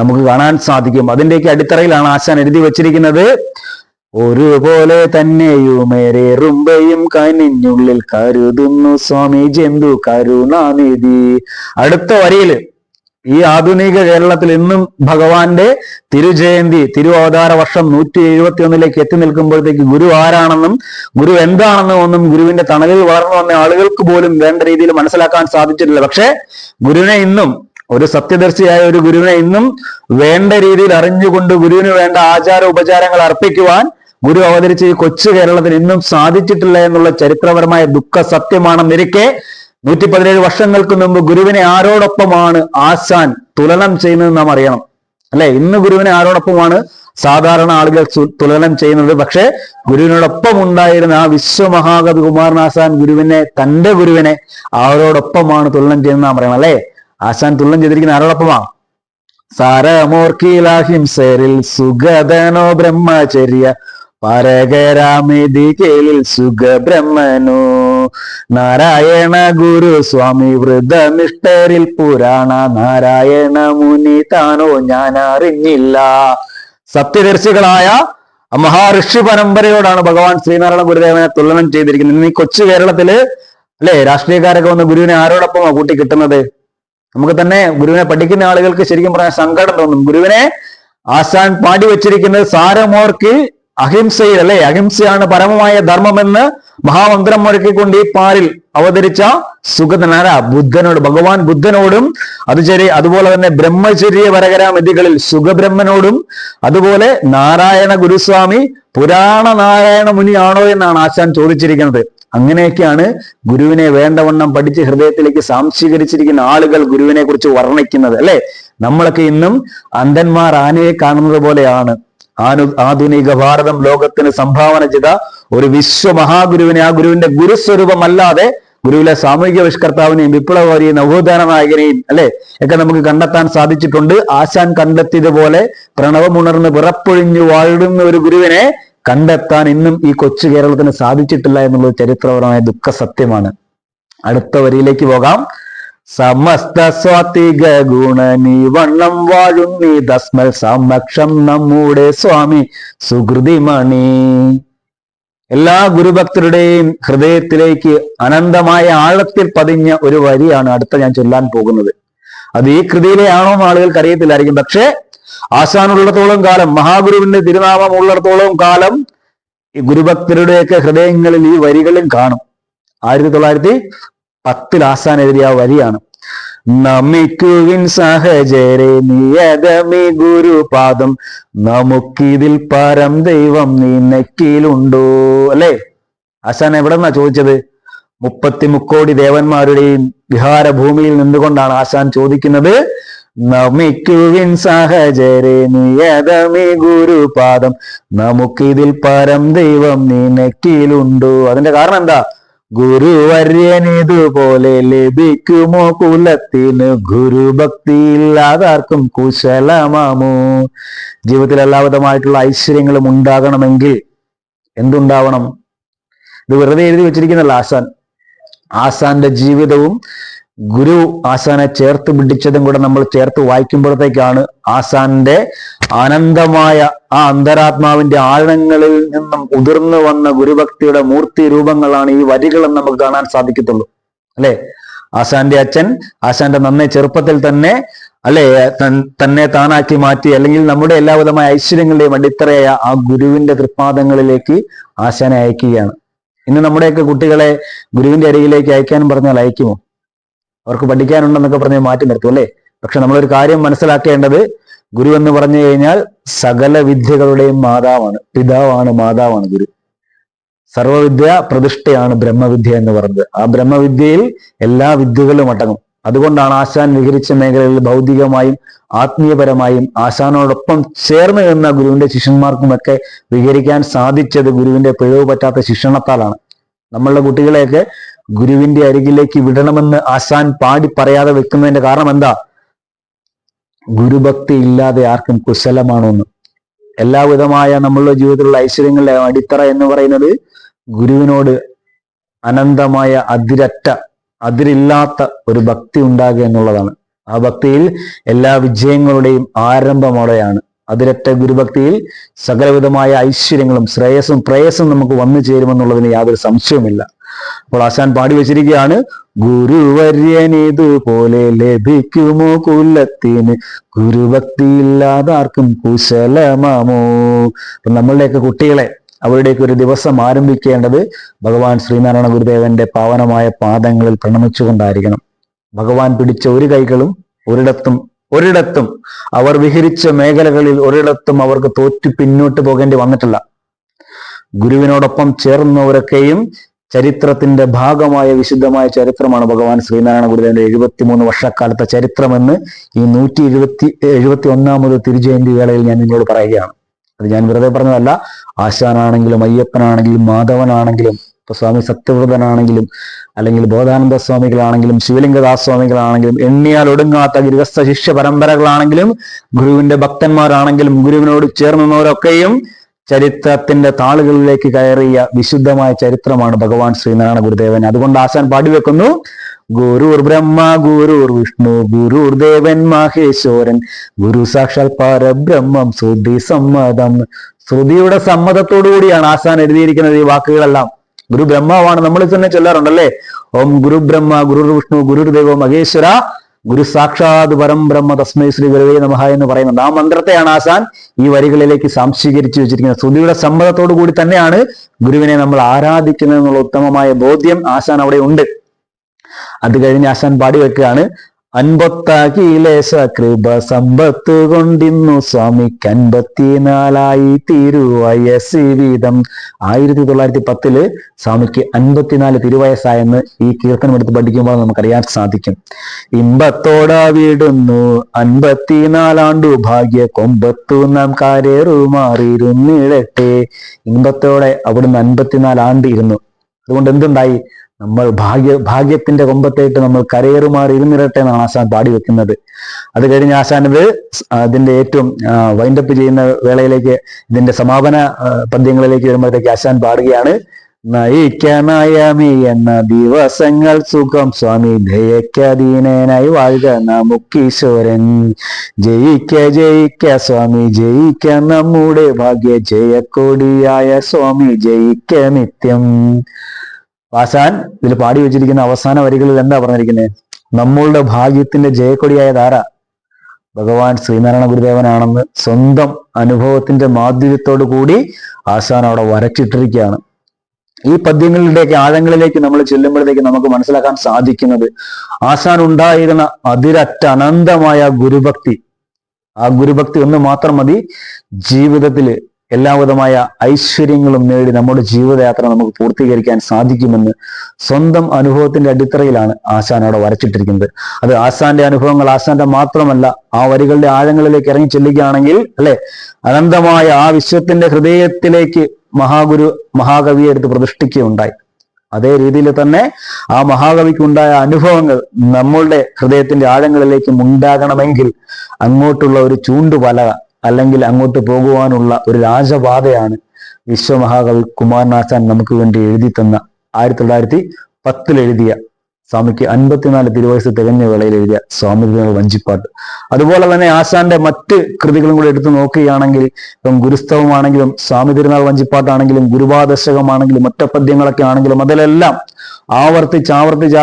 നമുക്ക് കാണാൻ സാധിക്കും. അതിന്റെയൊക്കെ അടിത്തറയിലാണ് ആശാൻ എഴുതി വച്ചിരിക്കുന്നത്, ഒരുപോലെ തന്നെയുമേറെറുമ്പയും കനിഞ്ഞുള്ളിൽ കരുതുന്നു സ്വാമി ജന്തു കരുണാനിധി. അടുത്ത വരിയില് ഈ ആധുനിക കേരളത്തിൽ ഇന്നും ഭഗവാന്റെ തിരുജയന്തി തിരുവവതാര വർഷം 171 എത്തി നിൽക്കുമ്പോഴത്തേക്ക് ഗുരു ആരാണെന്നും ഗുരു എന്താണെന്നും ഒന്നും ഗുരുവിന്റെ തണലിൽ വളർന്നു വന്ന ആളുകൾക്ക് പോലും വേണ്ട രീതിയിൽ മനസ്സിലാക്കാൻ സാധിച്ചിട്ടില്ല. പക്ഷെ ഗുരുവിനെ ഇന്നും, ഒരു സത്യദർശിയായ ഒരു ഗുരുവിനെ ഇന്നും വേണ്ട രീതിയിൽ അറിഞ്ഞുകൊണ്ട് ഗുരുവിന് വേണ്ട ആചാര ഉപചാരങ്ങൾ അർപ്പിക്കുവാൻ ഗുരു അവതരിച്ച ഈ കൊച്ചു കേരളത്തിൽ ഇന്നും സാധിച്ചിട്ടില്ല എന്നുള്ള ചരിത്രപരമായ ദുഃഖ സത്യമാണെന്നിരിക്കെ 117 വർഷങ്ങൾക്ക് മുമ്പ് ഗുരുവിനെ ആരോടൊപ്പമാണ് ആശാൻ തുലനം ചെയ്യുന്നത് നാം അറിയണം, അല്ലെ? ഇന്ന് ഗുരുവിനെ ആരോടൊപ്പമാണ് സാധാരണ ആളുകൾ തുലനം ചെയ്യുന്നത്? പക്ഷെ ഗുരുവിനോടൊപ്പം ഉണ്ടായിരുന്ന ആ വിശ്വമഹാകവി കുമാരനാശാൻ തന്റെ ഗുരുവിനെ ആരോടൊപ്പമാണ് തുലനം ചെയ്യുന്നത് നാം അറിയണം, അല്ലെ? ആശാൻ തുലനം ചെയ്തിരിക്കുന്ന ആരോടൊപ്പമാണ്? സാരമോർക്കിലാഹിംസരിൽ സുഗതനോ ബ്രഹ്മചര്യ പരകരാമിതികേലിൽ സുഖബ്രഹ്മനോ നാരായണ ഗുരു സ്വാമി വൃതനിഷ്ഠരിൽ പുരാണ നാരായണ മുനി താനോ ഞാൻ അറിഞ്ഞില്ല. സത്യദർശികളായ മഹാഋഷി പരമ്പരയോടാണ് ഭഗവാൻ ശ്രീനാരായണ ഗുരുദേവനെ തുലനം ചെയ്തിരിക്കുന്നത്. ഇന്ന് ഈ കൊച്ചു കേരളത്തില് അല്ലെ രാഷ്ട്രീയക്കാരൊക്കെ വന്ന് ഗുരുവിനെ ആരോടൊപ്പമാണ് കൂട്ടി കിട്ടുന്നത്? നമുക്ക് തന്നെ ഗുരുവിനെ പഠിക്കുന്ന ആളുകൾക്ക് ശരിക്കും പറയാൻ സങ്കടം തോന്നും. ഗുരുവിനെ ആശാൻ പാടി വെച്ചിരിക്കുന്നത് സാരമോർക്ക് അഹിംസയിൽ, അല്ലെ? അഹിംസയാണ് പരമമായ ധർമ്മമെന്ന് മഹാമന്ത്രം മുഴക്കിക്കൊണ്ട് ഈ പാരിൽ അവതരിച്ച സുഗതനാര ബുദ്ധനോട്, ഭഗവാൻ ബുദ്ധനോടും അതുപോലെ തന്നെ ബ്രഹ്മചര്യ പരകരാമതികളിൽ സുഖബ്രഹ്മനോടും അതുപോലെ നാരായണ ഗുരുസ്വാമി പുരാണ നാരായണ മുനിയാണോ എന്നാണ് ആശാൻ ചോദിച്ചിരിക്കുന്നത്. അങ്ങനെയൊക്കെയാണ് ഗുരുവിനെ വേണ്ടവണ്ണം പഠിച്ച് ഹൃദയത്തിലേക്ക് സാംശീകരിച്ചിരിക്കുന്ന ആളുകൾ ഗുരുവിനെ കുറിച്ച് വർണ്ണിക്കുന്നത്, അല്ലെ? നമ്മളൊക്കെ ഇന്നും അന്ധന്മാർ ആനയെ കാണുന്നത് പോലെയാണ്. ആധുനിക ഭാരതം ലോകത്തിന് സംഭാവന ചെയ്ത ഒരു വിശ്വമഹാഗുരുവിനെ, ആ ഗുരുവിന്റെ ഗുരുസ്വരൂപമല്ലാതെ ഗുരുവിലെ സാമൂഹിക പരിഷ്കർത്താവിനെയും വിപ്ലവകാരിയെയും നവോത്ഥാന നായകനെയും അല്ലെ ഒക്കെ നമുക്ക് കണ്ടെത്താൻ സാധിച്ചിട്ടുണ്ട്. ആശാൻ കണ്ടെത്തിയതുപോലെ പ്രണവമുണർന്ന് വിറപ്പൊഴിഞ്ഞു വാഴുന്ന ഒരു ഗുരുവിനെ കണ്ടെത്താൻ ഇന്നും ഈ കൊച്ചു കേരളത്തിന് സാധിച്ചിട്ടില്ല എന്നുള്ളത് ചരിത്രപരമായ ദുഃഖ സത്യമാണ്. അടുത്ത വരിയിലേക്ക് പോകാം. സമസ്ത സ്വാത്വിക ഗുണനീ വണ്ണം വാഴുന്നീ തസ്മൽ സമക്ഷം നമ്മുടെ സ്വാമി സുഹൃതിമണി. എല്ലാ ഗുരുഭക്തരുടെയും ഹൃദയത്തിലേക്ക് അനന്തമായ ആഴത്തിൽ പതിഞ്ഞ ഒരു വരിയാണ് അടുത്ത ഞാൻ ചൊല്ലാൻ പോകുന്നത്. അത് ഈ കൃതിയിലെ ആണോ എന്ന് ആളുകൾക്ക് അറിയത്തില്ലായിരിക്കും. പക്ഷെ ആശാനുള്ളിടത്തോളം കാലം, മഹാഗുരുവിന്റെ തിരുനാമം ഉള്ളിടത്തോളം കാലം ഈ ഗുരുഭക്തരുടെയൊക്കെ ഹൃദയങ്ങളിൽ ഈ വരികളും കാണും. 1910 ആശാൻ എഴുതിയ വരിയാണ്. നമിക്കുവിൻ സഹചരെ നിയതമി ഗുരുപാദം നമുക്കിതിൽ പരം ദൈവം നിനക്കിലുണ്ടോ, അല്ലെ? ആശാൻ എവിടെന്നാ ചോദിച്ചത്? 30 കോടി ദേവന്മാരുടെയും വിഹാരഭൂമിയിൽ നിന്നുകൊണ്ടാണ് ആശാൻ ചോദിക്കുന്നത്. നമിക്കുവിൻ സഹചരെ നിയതമി ഗുരുപാദം നമുക്കിതിൽ പരം ദൈവം നിനക്കിലുണ്ടോ. അതിന്റെ കാരണം എന്താ? ഗുരുവര്യനിതുപോലെ ലഭിക്കുമോ കുലത്തിന് ഗുരുഭക്തി ഇല്ലാതാർക്കും കുശലമാമോ. ജീവിതത്തിൽ എല്ലാവിധമായിട്ടുള്ള ഐശ്വര്യങ്ങളും ഉണ്ടാകണമെങ്കിൽ എന്തുണ്ടാവണം? ഇത് വെറുതെ എഴുതി വെച്ചിരിക്കുന്നല്ല ആശാന്റെ ജീവിതവും ഗുരു ആശാനെ ചേർത്ത് പിടിച്ചതും കൂടെ നമ്മൾ ചേർത്ത് വായിക്കുമ്പോഴത്തേക്കാണ് ആശാന്റെ ആനന്ദമായ ആ അന്തരാത്മാവിന്റെ ആഴങ്ങളിൽ നിന്നും ഉതിർന്നു വന്ന ഗുരുഭക്തിയുടെ മൂർത്തി രൂപങ്ങളാണ് ഈ വരികളെന്ന് നമുക്ക് കാണാൻ സാധിക്കത്തുള്ളൂ, അല്ലെ? ആശാന്റെ അച്ഛൻ ആശാന്റെ നന്നേ ചെറുപ്പത്തിൽ തന്നെ അല്ലെ തന്നെ താനാക്കി മാറ്റി, അല്ലെങ്കിൽ നമ്മുടെ എല്ലാവിധമായ ഐശ്വര്യങ്ങളുടെയും അടിത്തറയായ ആ ഗുരുവിന്റെ തൃപ്പാദങ്ങളിലേക്ക് ആശാനെ അയക്കുകയാണ്. ഇന്ന് നമ്മുടെയൊക്കെ കുട്ടികളെ ഗുരുവിന്റെ അരികിലേക്ക് അയക്കാനും പറഞ്ഞാൽ അയക്കുമോ? അവർക്ക് പഠിക്കാനുണ്ടെന്നൊക്കെ പറഞ്ഞ് മാറ്റി നിർത്തും, അല്ലെ? പക്ഷെ നമ്മളൊരു കാര്യം മനസ്സിലാക്കേണ്ടത്, ഗുരു എന്ന് പറഞ്ഞു കഴിഞ്ഞാൽ സകല വിദ്യകളുടെയും മാതാവാണ്, പിതാവാണ്, മാതാവാണ് ഗുരു. സർവവിദ്യ പ്രതിഷ്ഠയാണ് ബ്രഹ്മവിദ്യ എന്ന് പറയുന്നത്. ആ ബ്രഹ്മവിദ്യയിൽ എല്ലാ വിദ്യകളും അടങ്ങും. അതുകൊണ്ടാണ് ആശാൻ വിഹരിച്ച മേഖലകളിൽ ഭൗതികമായും ആത്മീയപരമായും ആശാനോടൊപ്പം ചേർന്ന് നിന്ന ഗുരുവിന്റെ ശിഷ്യന്മാർക്കുമൊക്കെ വിഹരിക്കാൻ സാധിച്ചത് ഗുരുവിന്റെ പിഴവ് പറ്റാത്ത ശിക്ഷണത്താലാണ്. നമ്മളുടെ കുട്ടികളെയൊക്കെ ഗുരുവിന്റെ അരികിലേക്ക് വിടണമെന്ന് ആശാൻ പാടി പറയാതെ വെക്കുന്നതിന്റെ കാരണം എന്താ? ഗുരുഭക്തി ഇല്ലാതെ ആർക്കും കുശലമാണോന്ന്. എല്ലാവിധമായ നമ്മളുടെ ജീവിതത്തിലുള്ള ഐശ്വര്യങ്ങളുടെ അടിത്തറ എന്ന് പറയുന്നത് ഗുരുവിനോട് അനന്തമായ അതിരില്ലാത്ത ഒരു ഭക്തി ഉണ്ടാകുക എന്നുള്ളതാണ്. ആ ഭക്തിയിൽ എല്ലാ വിജയങ്ങളുടെയും ആരംഭമോടെയാണ്. അതിരറ്റ ഗുരുഭക്തിയിൽ സകലവിധമായ ഐശ്വര്യങ്ങളും ശ്രേയസ്സും പ്രേയസ്സും നമുക്ക് വന്നു ചേരുമെന്നുള്ളതിന് യാതൊരു സംശയവുമില്ല. അപ്പോൾ ആശാൻ പാടി വെച്ചിരിക്കുകയാണ്, ഗുരുവര്യനിതുപോലെ ലഭിക്കുമോ കുലത്തിന്, ഗുരുഭക്തി ഇല്ലാതാർക്കും കുശലമാമോ. അപ്പൊ നമ്മളുടെയൊക്കെ കുട്ടികളെ അവരുടെയൊക്കെ ഒരു ദിവസം ആരംഭിക്കേണ്ടത് ഭഗവാൻ ശ്രീനാരായണ ഗുരുദേവന്റെ പാവനമായ പാദങ്ങളിൽ പ്രണമിച്ചുകൊണ്ടായിരിക്കണം. ഭഗവാൻ പിടിച്ച ഒരു കൈകളും ഒരിടത്തും അവർ വിഹരിച്ച മേഖലകളിൽ ഒരിടത്തും അവർക്ക് തോറ്റു പിന്നോട്ട് പോകേണ്ടി വന്നിട്ടില്ല. ഗുരുവിനോടൊപ്പം ചേർന്നവരൊക്കെയും ചരിത്രത്തിന്റെ ഭാഗമായ വിശുദ്ധമായ ചരിത്രമാണ് ഭഗവാൻ ശ്രീനാരായണ ഗുരുദേവന്റെ 73 വർഷക്കാലത്തെ ചരിത്രമെന്ന് ഈ 171ാമത് തിരുജയന്തി വേളയിൽ ഞാൻ നിന്നോട് പറയുകയാണ്. അത് ഞാൻ വെറുതെ പറഞ്ഞതല്ല. ആശാനാണെങ്കിലും അയ്യപ്പനാണെങ്കിലും മാധവനാണെങ്കിലും ഇപ്പൊ സ്വാമി സത്യവ്രതനാണെങ്കിലും അല്ലെങ്കിൽ ബോധാനന്ദ സ്വാമികളാണെങ്കിലും ശിവലിംഗദാസ് സ്വാമികളാണെങ്കിലും എണ്ണിയാൽ ഒടുങ്ങാത്ത ഗൃഹസ്ഥ ശിഷ്യ പരമ്പരകളാണെങ്കിലും ഗുരുവിന്റെ ഭക്തന്മാരാണെങ്കിലും ഗുരുവിനോട് ചേർന്നവരൊക്കെയും ചരിത്രത്തിന്റെ താളുകളിലേക്ക് കയറിയ വിശുദ്ധമായ ചരിത്രമാണ് ഭഗവാൻ ശ്രീനാരായണ ഗുരുദേവൻ. അതുകൊണ്ട് ആശാൻ പാടിവെക്കുന്നു, ഗുരുർ ബ്രഹ്മ ഗുരുർ വിഷ്ണു ഗുരുർ ദേവൻ മഹേശ്വരൻ ഗുരു സാക്ഷാൽ പരബ്രഹ്മം ശ്രുതി സമ്മതം. ശ്രുതിയുടെ സമ്മതത്തോടു കൂടിയാണ് ആശാൻ എഴുതിയിരിക്കുന്നത് ഈ വാക്കുകളെല്ലാം. ഗുരു ബ്രഹ്മാവാണ്. നമ്മൾ തന്നെ ചൊല്ലാറുണ്ടല്ലേ, ഓം ഗുരു ബ്രഹ്മ ഗുരുർ വിഷ്ണു ഗുരുർ ദേവോ മഹേശ്വര ഗുരു സാക്ഷാത് പരം ബ്രഹ്മ തസ്മൈ ശ്രീ ഗുരുവേ നമഃ എന്ന് പറയുന്നത്. ആ മന്ത്രത്തെയാണ് ആശാൻ ഈ വരികളിലേക്ക് സംശീകരിച്ചു വെച്ചിരിക്കുന്നത്. ശ്രുതിയുടെ സമ്മതത്തോടു കൂടി തന്നെയാണ് ഗുരുവിനെ നമ്മൾ ആരാധിക്കുന്നത് എന്നുള്ള ഉത്തമമായ ബോധ്യം ആശാൻ അവിടെ ഉണ്ട്. അത് കഴിഞ്ഞ് ആശാൻ പാടി വെക്കുകയാണ്, അൻപത്താകിലേശ കൃപ സമ്പത്ത് കൊണ്ടിന്നു സ്വാമിക്ക് 54 തിരുവയസ് വീതം. 1910 സ്വാമിക്ക് 54 തിരുവയസ്സായെന്ന് ഈ കീർത്തനം എടുത്ത് പഠിക്കുമ്പോൾ നമുക്കറിയാൻ സാധിക്കും. ഇമ്പത്തോടെ വിടുന്നു 54 ഭാഗ്യ കൊമ്പത്തു നാം കാരേറുമാറിയിരുന്നിടട്ടെ. ഇമ്പത്തോടെ അവിടുന്ന് 54 ഇരുന്നു. അതുകൊണ്ട് എന്തുണ്ടായി? നമ്മൾ ഭാഗ്യത്തിന്റെ കൊമ്പത്തേട്ട് നമ്മൾ കരയേറുമാറി ഇരുന്നിരട്ടെ എന്നാണ് ആശാൻ പാടി വെക്കുന്നത്. അത് കഴിഞ്ഞ് ആശാനത് അതിന്റെ ഏറ്റവും വൈൻഡപ്പ് ചെയ്യുന്ന വേളയിലേക്ക്, ഇതിന്റെ സമാപന പദ്യങ്ങളിലേക്ക് വരുമ്പോഴത്തേക്ക് ആശാൻ പാടുകയാണ്, നയിക്കനയമി എന്ന ദിവസങ്ങൾ സുഖം സ്വാമി ദയക്കധീനനായി വാഴുക നമുക്കീശ്വരൻ. ജയിക്ക സ്വാമി ജയിക്ക നമ്മുടെ ഭാഗ്യ ജയക്കൊടിയായ സ്വാമി ജയിക്ക നിത്യം. ആശാൻ ഇതിൽ പാടി വെച്ചിരിക്കുന്ന അവസാന വരികളിൽ എന്താ പറഞ്ഞിരിക്കുന്നത്? നമ്മളുടെ ഭാഗ്യത്തിന്റെ ജയക്കൊടിയായ ധാര ഭഗവാൻ ശ്രീനാരായണ ഗുരുദേവനാണെന്ന് സ്വന്തം അനുഭവത്തിന്റെ മാധുര്യത്തോടു കൂടി ആശാൻ അവിടെ വരച്ചിട്ടിരിക്കുകയാണ്. ഈ പദ്യങ്ങളുടെയൊക്കെ ആഴങ്ങളിലേക്ക് നമ്മൾ ചെല്ലുമ്പോഴത്തേക്ക് നമുക്ക് മനസ്സിലാക്കാൻ സാധിക്കുന്നത് ആശാൻ ഉണ്ടായിരുന്ന അതിരറ്റ അനന്തമായ ഗുരുഭക്തി. ആ ഗുരുഭക്തി ഒന്ന് മാത്രം മതി ജീവിതത്തിൽ എല്ലാവിധമായ ഐശ്വര്യങ്ങളും നേടി നമ്മുടെ ജീവിതയാത്ര നമുക്ക് പൂർത്തീകരിക്കാൻ സാധിക്കുമെന്ന് സ്വന്തം അനുഭവത്തിന്റെ അടിത്തറയിലാണ് ആശാൻ അവിടെ വരച്ചിട്ടിരിക്കുന്നത്. അത് ആശാന്റെ അനുഭവങ്ങൾ ആശാന്റെ മാത്രമല്ല, ആ വരികളുടെ ആഴങ്ങളിലേക്ക് ഇറങ്ങി ചെല്ലുകയാണെങ്കിൽ അല്ലെ, അനന്തമായ ആ വിശ്വത്തിന്റെ ഹൃദയത്തിലേക്ക് മഹാകവിയെ എടുത്ത് പ്രതിഷ്ഠിക്കുകയുണ്ടായി. അതേ രീതിയിൽ തന്നെ ആ മഹാകവിക്കുണ്ടായ അനുഭവങ്ങൾ നമ്മളുടെ ഹൃദയത്തിന്റെ ആഴങ്ങളിലേക്കും ഉണ്ടാകണമെങ്കിൽ അങ്ങോട്ടുള്ള ഒരു ചൂണ്ടുപലക അല്ലെങ്കിൽ അങ്ങോട്ട് പോകുവാനുള്ള ഒരു രാജപാതയാണ് വിശ്വമഹാകവി കുമാരനാശാൻ നമുക്ക് വേണ്ടി എഴുതി തന്ന 1910 എഴുതിയ സ്വാമിക്ക് 54 തിരുവയസ്സ് തികഞ്ഞ വേളയിൽ എഴുതിയ സ്വാമി തിരുനാൾ വഞ്ചിപ്പാട്ട്. അതുപോലെ തന്നെ ആശാന്റെ മറ്റ് കൃതികളും കൂടെ എടുത്തു നോക്കുകയാണെങ്കിൽ ഇപ്പം ഗുരുസ്തവമാണെങ്കിലും സ്വാമി തിരുനാൾ വഞ്ചിപ്പാട്ടാണെങ്കിലും ഗുരുപാദശകമാണെങ്കിലും ഒറ്റപ്പദ്യങ്ങളൊക്കെ ആണെങ്കിലും അതിലെല്ലാം ആവർത്തിച്ച്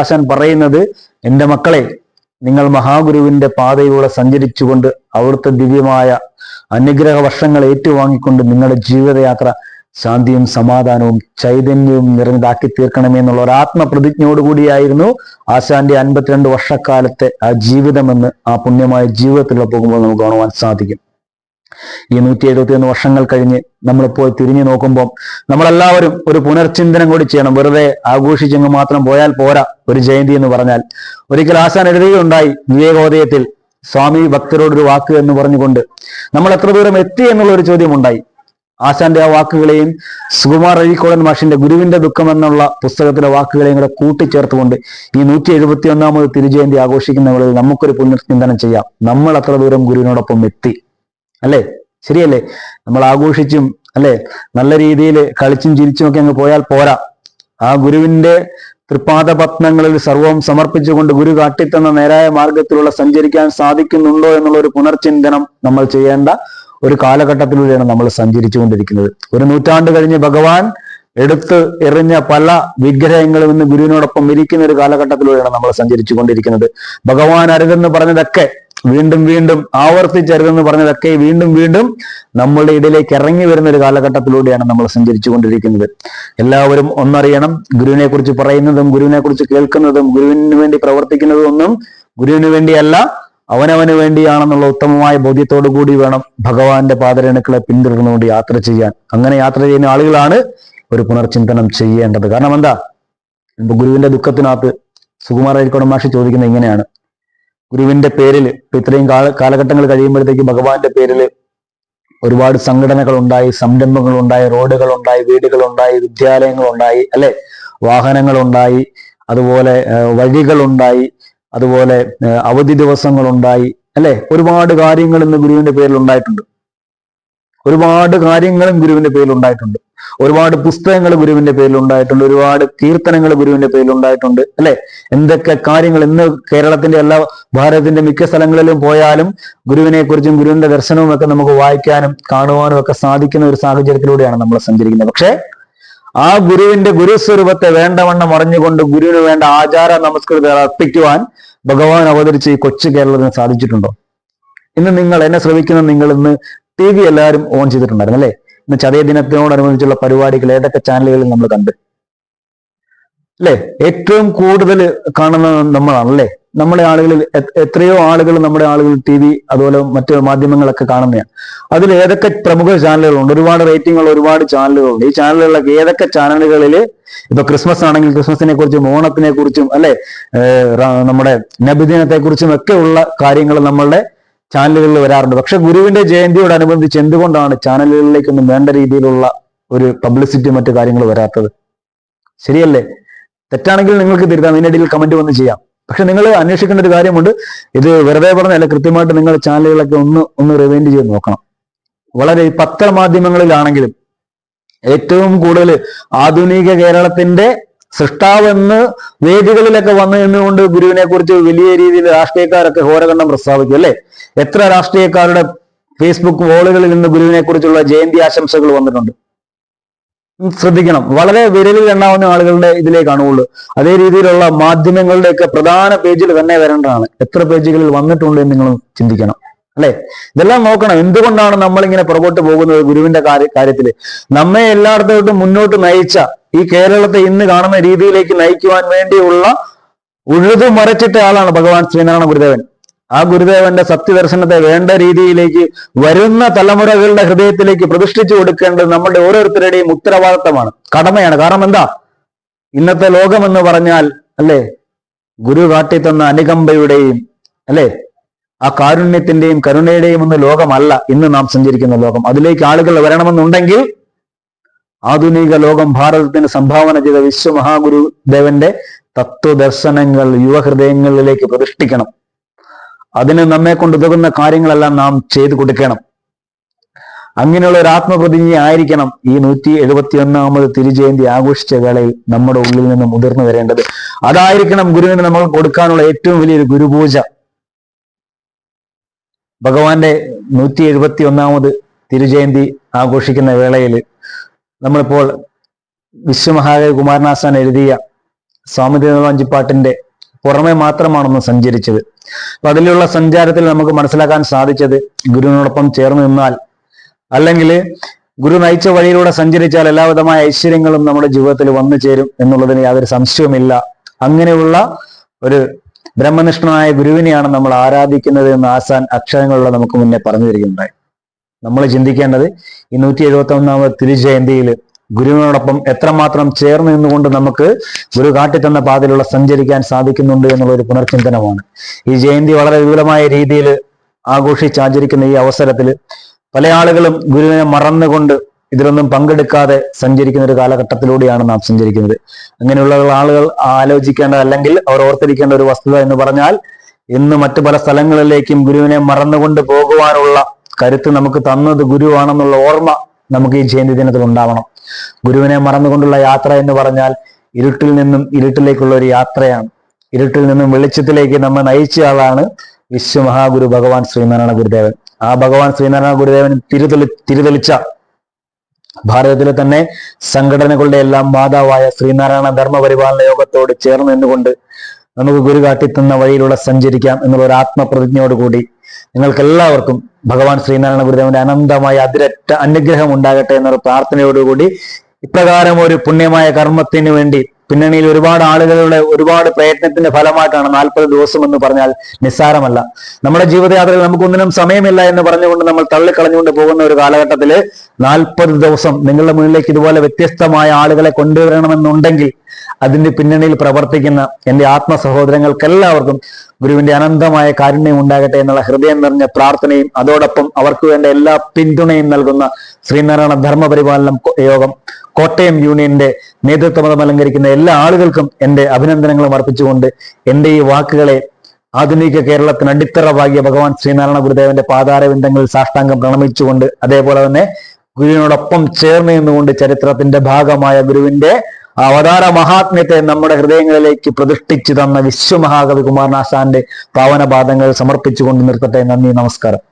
ആശാൻ പറയുന്നത്, എൻ്റെ മക്കളെ, നിങ്ങൾ മഹാഗുരുവിന്റെ പാതയിലൂടെ സഞ്ചരിച്ചുകൊണ്ട് അവിടുത്തെ ദിവ്യമായ അനുഗ്രഹ വർഷങ്ങൾ ഏറ്റുവാങ്ങിക്കൊണ്ട് നിങ്ങളുടെ ജീവിതയാത്ര ശാന്തിയും സമാധാനവും ചൈതന്യവും നിറഞ്ഞതാക്കി തീർക്കണമേ എന്നുള്ള ഒരു ആത്മപ്രതിജ്ഞയോടുകൂടിയായിരുന്നു ആശാന്റെ 52 വർഷക്കാലത്തെ ആ ജീവിതമെന്ന് ആ പുണ്യമായ ജീവിതത്തിലൂടെ പോകുമ്പോൾ നമുക്ക് കാണുവാൻ സാധിക്കും. ഈ 171 വർഷങ്ങൾ കഴിഞ്ഞ് നമ്മളിപ്പോൾ തിരിഞ്ഞു നോക്കുമ്പോൾ നമ്മളെല്ലാവരും ഒരു പുനർചിന്തനം കൂടി ചെയ്യണം. വെറുതെ ആഘോഷിച്ചെങ്ങ് മാത്രം പോയാൽ പോരാ ഒരു ജയന്തി എന്ന് പറഞ്ഞാൽ. ഒരിക്കൽ ആശാൻ എഴുതുകയുണ്ടായി വിവേകോദയത്തിൽ, സ്വാമി ഭക്തരോടൊരു വാക്ക് എന്ന് പറഞ്ഞുകൊണ്ട് നമ്മൾ എത്ര ദൂരം എത്തി എന്നുള്ള ഒരു ചോദ്യമുണ്ടായി. ആശാന്റെ ആ വാക്കുകളെയും സുകുമാർ അഴീക്കോടൻ മാഷിന്റെ ഗുരുവിന്റെ ദുഃഖം എന്നുള്ള പുസ്തകത്തിലെ വാക്കുകളെയും കൂടെ കൂട്ടിച്ചേർത്തുകൊണ്ട് ഈ 171ാമത് തിരുജയന്തി ആഘോഷിക്കുന്നവരിൽ നമുക്കൊരു പുനർചിന്തനം ചെയ്യാം. നമ്മൾ അത്ര ദൂരം ഗുരുവിനോടൊപ്പം എത്തി, അല്ലെ? ശരിയല്ലേ? നമ്മൾ ആഘോഷിച്ചും അല്ലെ നല്ല രീതിയിൽ കളിച്ചും ചിരിച്ചും ഒക്കെ അങ്ങ് പോയാൽ പോരാ. ആ ഗുരുവിന്റെ തൃപ്പാദപത്നങ്ങളിൽ സർവവും സമർപ്പിച്ചുകൊണ്ട് ഗുരു കാട്ടിത്തന്ന നേരായ മാർഗത്തിലുള്ള സഞ്ചരിക്കാൻ സാധിക്കുന്നുണ്ടോ എന്നുള്ള ഒരു പുനർചിന്തനം നമ്മൾ ചെയ്യേണ്ട ഒരു കാലഘട്ടത്തിലൂടെയാണ് നമ്മൾ സഞ്ചരിച്ചുകൊണ്ടിരിക്കുന്നത്. ഒരു നൂറ്റാണ്ട് കഴിഞ്ഞ് ഭഗവാൻ എടുത്ത് എറിഞ്ഞ പല വിഗ്രഹങ്ങളും ഇന്ന് ഗുരുവിനോടൊപ്പം ഇരിക്കുന്ന ഒരു കാലഘട്ടത്തിലൂടെയാണ് നമ്മൾ സഞ്ചരിച്ചു കൊണ്ടിരിക്കുന്നത്. ഭഗവാൻ അരുതെന്ന് പറഞ്ഞതൊക്കെ വീണ്ടും വീണ്ടും ആവർത്തിച്ചരുതെന്ന് പറഞ്ഞതൊക്കെ വീണ്ടും വീണ്ടും നമ്മളുടെ ഇടയിലേക്ക് ഇറങ്ങി വരുന്ന ഒരു കാലഘട്ടത്തിലൂടെയാണ് നമ്മൾ സഞ്ചരിച്ചു കൊണ്ടിരിക്കുന്നത്. എല്ലാവരും ഒന്നറിയണം, ഗുരുവിനെ കുറിച്ച് പറയുന്നതും ഗുരുവിനെ കുറിച്ച് കേൾക്കുന്നതും ഗുരുവിന് വേണ്ടി പ്രവർത്തിക്കുന്നതും ഒന്നും ഗുരുവിന് വേണ്ടിയല്ല, അവനവന് വേണ്ടിയാണെന്നുള്ള ഉത്തമമായ ബോധ്യത്തോടു കൂടി വേണം ഭഗവാന്റെ പാദരേണുക്കളെ പിന്തുടർന്നുകൊണ്ട് യാത്ര ചെയ്യാൻ. അങ്ങനെ യാത്ര ചെയ്യുന്ന ആളുകളാണ് ഒരു പുനർചിന്തനം ചെയ്യേണ്ടത്. കാരണം എന്താ, ഇപ്പൊ ഗുരുവിന്റെ ദുഃഖത്തിനകത്ത് സുകുമാർ അഴീക്കോടൻ മാഷ് ചോദിക്കുന്നത് ഇങ്ങനെയാണ്: ഗുരുവിന്റെ പേരിൽ ഇപ്പൊ ഇത്രയും കാലഘട്ടങ്ങൾ കഴിയുമ്പോഴത്തേക്ക് ഭഗവാന്റെ പേരിൽ ഒരുപാട് സംഘടനകൾ ഉണ്ടായി, സംരംഭങ്ങൾ ഉണ്ടായി, റോഡുകൾ ഉണ്ടായി, വീടുകളുണ്ടായി, വിദ്യാലയങ്ങൾ ഉണ്ടായി, അല്ലെ? വാഹനങ്ങൾ ഉണ്ടായി, അതുപോലെ വഴികൾ ഉണ്ടായി, അതുപോലെ അവധി ദിവസങ്ങൾ ഉണ്ടായി, അല്ലെ? ഒരുപാട് കാര്യങ്ങൾ ഇന്ന് ഗുരുവിന്റെ പേരിൽ ഉണ്ടായിട്ടുണ്ട്. ഒരുപാട് കാര്യങ്ങളും ഗുരുവിന്റെ പേരിൽ ഉണ്ടായിട്ടുണ്ട്. ഒരുപാട് പുസ്തകങ്ങൾ ഗുരുവിന്റെ പേരിൽ ഉണ്ടായിട്ടുണ്ട്. ഒരുപാട് കീർത്തനങ്ങൾ ഗുരുവിന്റെ പേരിൽ ഉണ്ടായിട്ടുണ്ട്, അല്ലെ? എന്തൊക്കെ കാര്യങ്ങൾ ഇന്ന് കേരളത്തിന്റെ എല്ലാ ഭാരതത്തിന്റെ മിക്ക സ്ഥലങ്ങളിലും പോയാലും ഗുരുവിനെ കുറിച്ചും ഗുരുവിന്റെ ദർശനവും ഒക്കെ നമുക്ക് വായിക്കാനും കാണുവാനും ഒക്കെ സാധിക്കുന്ന ഒരു സാഹചര്യത്തിലൂടെയാണ് നമ്മൾ സഞ്ചരിക്കുന്നത്. പക്ഷെ ആ ഗുരുവിന്റെ ഗുരുസ്വരൂപത്തെ വേണ്ടവണ്ണം അറിഞ്ഞുകൊണ്ട് ഗുരുവിന് വേണ്ട ആചാര നമസ്കൃതം അർപ്പിക്കുവാൻ ഭഗവാൻ അവതരിച്ച് ഈ കൊച്ചു കേരളത്തിന് സാധിച്ചിട്ടുണ്ടോ? ഇന്ന് നിങ്ങൾ എന്നെ ശ്രമിക്കുന്ന നിങ്ങൾ ഇന്ന് TV എല്ലാവരും ഓൺ ചെയ്തിട്ടുണ്ടായിരുന്നു, അല്ലെ? ഇന്ന് ചതയ ദിനത്തിനോടനുബന്ധിച്ചുള്ള പരിപാടികൾ ഏതൊക്കെ ചാനലുകളിൽ നമ്മൾ കണ്ട്, അല്ലെ? ഏറ്റവും കൂടുതൽ കാണുന്നത് നമ്മളാണ്, അല്ലെ? നമ്മുടെ ആളുകളിൽ എത്രയോ ആളുകൾ നമ്മുടെ ആളുകൾ TV അതുപോലെ മറ്റു മാധ്യമങ്ങളൊക്കെ കാണുന്നതാണ്. അതിൽ ഏതൊക്കെ പ്രമുഖ ചാനലുകളുണ്ട്? ഒരുപാട് റേറ്റിംഗുള്ള ഒരുപാട് ചാനലുകളുണ്ട്. ഈ ചാനലുകളിലൊക്കെ ഏതൊക്കെ ചാനലുകളിൽ ഇപ്പൊ ക്രിസ്മസ് ആണെങ്കിൽ ക്രിസ്മസിനെ കുറിച്ചും ഓണത്തിനെ കുറിച്ചും, അല്ലെ, നമ്മുടെ നബിദിനത്തെ കുറിച്ചും ഒക്കെ ഉള്ള കാര്യങ്ങൾ നമ്മളുടെ ചാനലുകളിൽ വരാറുണ്ട്. പക്ഷെ ഗുരുവിന്റെ ജയന്തിയോടനുബന്ധിച്ച് എന്തുകൊണ്ടാണ് ചാനലുകളിലേക്കൊന്നും വേണ്ട രീതിയിലുള്ള ഒരു പബ്ലിസിറ്റി മറ്റു കാര്യങ്ങൾ വരാത്തത്? ശരിയല്ലേ? തെറ്റാണെങ്കിൽ നിങ്ങൾക്ക് തിരുത്താം, ഇതിനിടയിൽ കമന്റ് വന്ന് ചെയ്യാം. പക്ഷെ നിങ്ങൾ അന്വേഷിക്കേണ്ട ഒരു കാര്യമുണ്ട്. ഇത് വെറുതെ പറഞ്ഞല്ല, കൃത്യമായിട്ട് നിങ്ങൾ ചാനലുകളൊക്കെ ഒന്ന് റിവൈൻഡ് ചെയ്ത് നോക്കണം. വളരെ പത്രമാധ്യമങ്ങളിലാണെങ്കിലും ഏറ്റവും കൂടുതൽ ആധുനിക കേരളത്തിന്റെ സൃഷ്ടാവെന്ന് വേദികളിലൊക്കെ വന്നു നിന്നുകൊണ്ട് ഗുരുവിനെ കുറിച്ച് വലിയ രീതിയിൽ രാഷ്ട്രീയക്കാരൊക്കെ ഘോരകണ്ഠം പ്രസ്താവിക്കും, അല്ലെ? എത്ര രാഷ്ട്രീയക്കാരുടെ ഫേസ്ബുക്ക് വോളുകളിൽ നിന്ന് ഗുരുവിനെ കുറിച്ചുള്ള ജയന്തി ആശംസകൾ വന്നിട്ടുണ്ട്. ശ്രദ്ധിക്കണം, വളരെ വിരലിൽ എണ്ണാവുന്ന ആളുകളുടെ ഇതിലേ കാണുള്ളൂ. അതേ രീതിയിലുള്ള മാധ്യമങ്ങളുടെയൊക്കെ പ്രധാന പേജിൽ തന്നെ വരേണ്ടതാണ്. എത്ര പേജുകളിൽ വന്നിട്ടുണ്ട് എന്ന് നിങ്ങൾ ചിന്തിക്കണം, അല്ലെ? ഇതെല്ലാം നോക്കണം. എന്തുകൊണ്ടാണ് നമ്മളിങ്ങനെ പുറകോട്ട് പോകുന്നത് ഗുരുവിന്റെ കാര്യത്തിൽ? നമ്മെ എല്ലായിടത്തോട്ടും മുന്നോട്ട് നയിച്ച ഈ കേരളത്തെ ഇന്ന് കാണുന്ന രീതിയിലേക്ക് നയിക്കുവാൻ വേണ്ടിയുള്ള ഉഴുതു മറിച്ചിട്ട ആളാണ് ഭഗവാൻ ശ്രീനാരായണ ഗുരുദേവൻ. ആ ഗുരുദേവന്റെ സത്യദർശനത്തെ വേണ്ട രീതിയിലേക്ക് വരുന്ന തലമുറകളുടെ ഹൃദയത്തിലേക്ക് പ്രതിഷ്ഠിച്ചു കൊടുക്കേണ്ടത് നമ്മുടെ ഓരോരുത്തരുടെയും ഉത്തരവാദിത്തമാണ്, കടമയാണ്. കാരണം എന്താ, ഇന്നത്തെ ലോകമെന്ന് പറഞ്ഞാൽ, അല്ലെ, ഗുരു കാട്ടിത്തന്ന അനുകമ്പയുടെയും, അല്ലെ, ആ കാരുണ്യത്തിന്റെയും കരുണയുടെയും ഒന്നും ലോകമല്ല ഇന്ന് നാം സഞ്ചരിക്കുന്ന ലോകം. അതിലേക്ക് ആളുകൾ വരണമെന്നുണ്ടെങ്കിൽ ആധുനിക ലോകം ഭാരതത്തിന് സംഭാവന ചെയ്ത വിശ്വമഹാഗുരുദേവന്റെ തത്വദർശനങ്ങൾ യുവഹൃദയങ്ങളിലേക്ക് പ്രതിഷ്ഠിക്കണം. അതിന് നമ്മെ കൊണ്ട് ഉതകുന്ന കാര്യങ്ങളെല്ലാം നാം ചെയ്തു കൊടുക്കണം. അങ്ങനെയുള്ള ഒരു ആത്മപ്രതിജ്ഞ ആയിരിക്കണം ഈ 171ാമത് തിരുജയന്തി ആഘോഷിച്ച വേളയിൽ നമ്മുടെ ഉള്ളിൽ നിന്ന് മുതിർന്നു വരേണ്ടത്. അതായിരിക്കണം ഗുരുവിന് നമ്മൾ കൊടുക്കാനുള്ള ഏറ്റവും വലിയൊരു ഗുരുപൂജ. ഭഗവാന്റെ 171ാമത് തിരുജയന്തി ആഘോഷിക്കുന്ന വേളയിൽ നമ്മളിപ്പോൾ വിശ്വമഹാകവി കുമാരനാശാൻ എഴുതിയ സ്വാമിതീവഞ്ചിപ്പാട്ടിന്റെ പുറമെ മാത്രമാണൊന്ന് സഞ്ചരിച്ചത്. അപ്പൊ അതിലുള്ള സഞ്ചാരത്തിൽ നമുക്ക് മനസ്സിലാക്കാൻ സാധിച്ചത് ഗുരുവിനോടൊപ്പം ചേർന്ന് നിന്നാൽ, അല്ലെങ്കിൽ ഗുരു നയിച്ച വഴിയിലൂടെ സഞ്ചരിച്ചാൽ എല്ലാവിധമായ ഐശ്വര്യങ്ങളും നമ്മുടെ ജീവിതത്തിൽ വന്നു ചേരും എന്നുള്ളതിന് യാതൊരു സംശയവുമില്ല. അങ്ങനെയുള്ള ഒരു ബ്രഹ്മനിഷ്ഠനായ ഗുരുവിനെയാണ് നമ്മൾ ആരാധിക്കുന്നത് എന്ന് ആസാൻ അക്ഷരങ്ങളുള്ള നമുക്ക് മുന്നേ പറഞ്ഞു തരികയുണ്ടായി. നമ്മൾ ചിന്തിക്കേണ്ടത് ഈ 171ാമത് തിരുജയന്തിയിൽ ഗുരുവിനോടൊപ്പം എത്രമാത്രം ചേർന്ന് നിന്നുകൊണ്ട് നമുക്ക് ഗുരു കാട്ടിത്തന്ന പാതയിലുള്ള സഞ്ചരിക്കാൻ സാധിക്കുന്നുണ്ട് എന്നുള്ള ഒരു പുനർചിന്തനമാണ്. ഈ ജയന്തി വളരെ വിപുലമായ രീതിയിൽ ആഘോഷിച്ചാചരിക്കുന്ന ഈ അവസരത്തിൽ പല ആളുകളും ഗുരുവിനെ മറന്നുകൊണ്ട് ഇതിലൊന്നും പങ്കെടുക്കാതെ സഞ്ചരിക്കുന്ന ഒരു കാലഘട്ടത്തിലൂടെയാണ് നാം സഞ്ചരിക്കുന്നത്. അങ്ങനെയുള്ള ആളുകൾ ആലോചിക്കേണ്ട, അല്ലെങ്കിൽ അവർ ഓർത്തിരിക്കേണ്ട ഒരു വസ്തുത എന്ന് പറഞ്ഞാൽ, ഇന്ന് മറ്റു പല സ്ഥലങ്ങളിലേക്കും ഗുരുവിനെ മറന്നുകൊണ്ട് പോകുവാനുള്ള കരുത്ത് നമുക്ക് തന്നത് ഗുരുവാണെന്നുള്ള ഓർമ്മ നമുക്ക് ഈ ജയന്തി ദിനത്തിൽ ഉണ്ടാവണം. ഗുരുവിനെ മറന്നുകൊണ്ടുള്ള യാത്ര എന്ന് പറഞ്ഞാൽ ഇരുട്ടിൽ നിന്നും ഇരുട്ടിലേക്കുള്ള ഒരു യാത്രയാണ്. ഇരുട്ടിൽ നിന്നും വെളിച്ചത്തിലേക്ക് നമ്മെ നയിച്ച ആളാണ് വിശ്വമഹാഗുരു ഭഗവാൻ ശ്രീനാരായണ ഗുരുദേവൻ. ആ ഭഗവാൻ ശ്രീനാരായണ ഗുരുദേവൻ തിരിതെളിച്ച ഭാരതത്തിലെ തന്നെ സംഘടനകളുടെ എല്ലാം മാതാവായ ശ്രീനാരായണ ധർമ്മപരിപാലന യോഗത്തോട് ചേർന്ന് നിന്നുകൊണ്ട് നമുക്ക് ഗുരു കാട്ടിത്തന്ന വഴിയിലൂടെ സഞ്ചരിക്കാം എന്നുള്ള ഒരു ആത്മപ്രതിജ്ഞയോടുകൂടി നിങ്ങൾക്ക് എല്ലാവർക്കും ഭഗവാൻ ശ്രീനാരായണ ഗുരുദേവന്റെ അനന്തമായ അതിരറ്റ അനുഗ്രഹം ഉണ്ടാകട്ടെ എന്നൊരു പ്രാർത്ഥനയോടുകൂടി ഇപ്രകാരം ഒരു പുണ്യമായ കർമ്മത്തിന് വേണ്ടി പിന്നണിയിൽ ഒരുപാട് ആളുകളുടെ ഒരുപാട് പ്രയത്നത്തിന്റെ ഫലമായിട്ടാണ് 40 ദിവസം എന്ന് പറഞ്ഞാൽ നിസ്സാരമല്ല. നമ്മുടെ ജീവിതയാത്രയിൽ നമുക്കൊന്നിനും സമയമില്ല എന്ന് പറഞ്ഞുകൊണ്ട് നമ്മൾ തള്ളിക്കളഞ്ഞുകൊണ്ട് പോകുന്ന ഒരു കാലഘട്ടത്തില് 40 ദിവസം നിങ്ങളുടെ മുന്നിലേക്ക് ഇതുപോലെ വ്യത്യസ്തമായ ആളുകളെ കൊണ്ടുവരണമെന്നുണ്ടെങ്കിൽ അതിന്റെ പിന്നണിയിൽ പ്രവർത്തിക്കുന്ന എൻ്റെ ആത്മ സഹോദരങ്ങൾക്കെല്ലാവർക്കും ഗുരുവിന്റെ അനന്തമായ കാരുണ്യം ഉണ്ടാകട്ടെ എന്നുള്ള ഹൃദയം നിറഞ്ഞ പ്രാർത്ഥനയും അതോടൊപ്പം അവർക്ക് വേണ്ട എല്ലാ പിന്തുണയും നൽകുന്ന ശ്രീനാരായണ ധർമ്മപരിപാലനം യോഗം കോട്ടയം യൂണിയന്റെ നേതൃത്വം അലങ്കരിക്കുന്ന എല്ലാ ആളുകൾക്കും എൻ്റെ അഭിനന്ദനങ്ങളും അർപ്പിച്ചുകൊണ്ട് എൻ്റെ ഈ വാക്കുകളെ ആധുനിക കേരളത്തിന് അടിത്തറ പാകിയ ഭഗവാൻ ശ്രീനാരായണ ഗുരുദേവന്റെ പാതാരവിന്ദങ്ങളിൽ സാഷ്ടാംഗം പ്രണമിച്ചുകൊണ്ട്, അതേപോലെ തന്നെ ഗുരുവിനോടൊപ്പം ചേർന്ന് നിന്നുകൊണ്ട് ചരിത്രത്തിന്റെ ഭാഗമായ ഗുരുവിന്റെ അവതാര മഹാത്മ്യത്തെ നമ്മുടെ ഹൃദയങ്ങളിലേക്ക് പ്രതിഷ്ഠിച്ചു തന്ന വിശ്വമഹാകവി കുമാരനാശാന്റെ പാവനപാദങ്ങൾ സമർപ്പിച്ചുകൊണ്ട് നിർത്തട്ടെ. നന്ദി, നമസ്കാരം.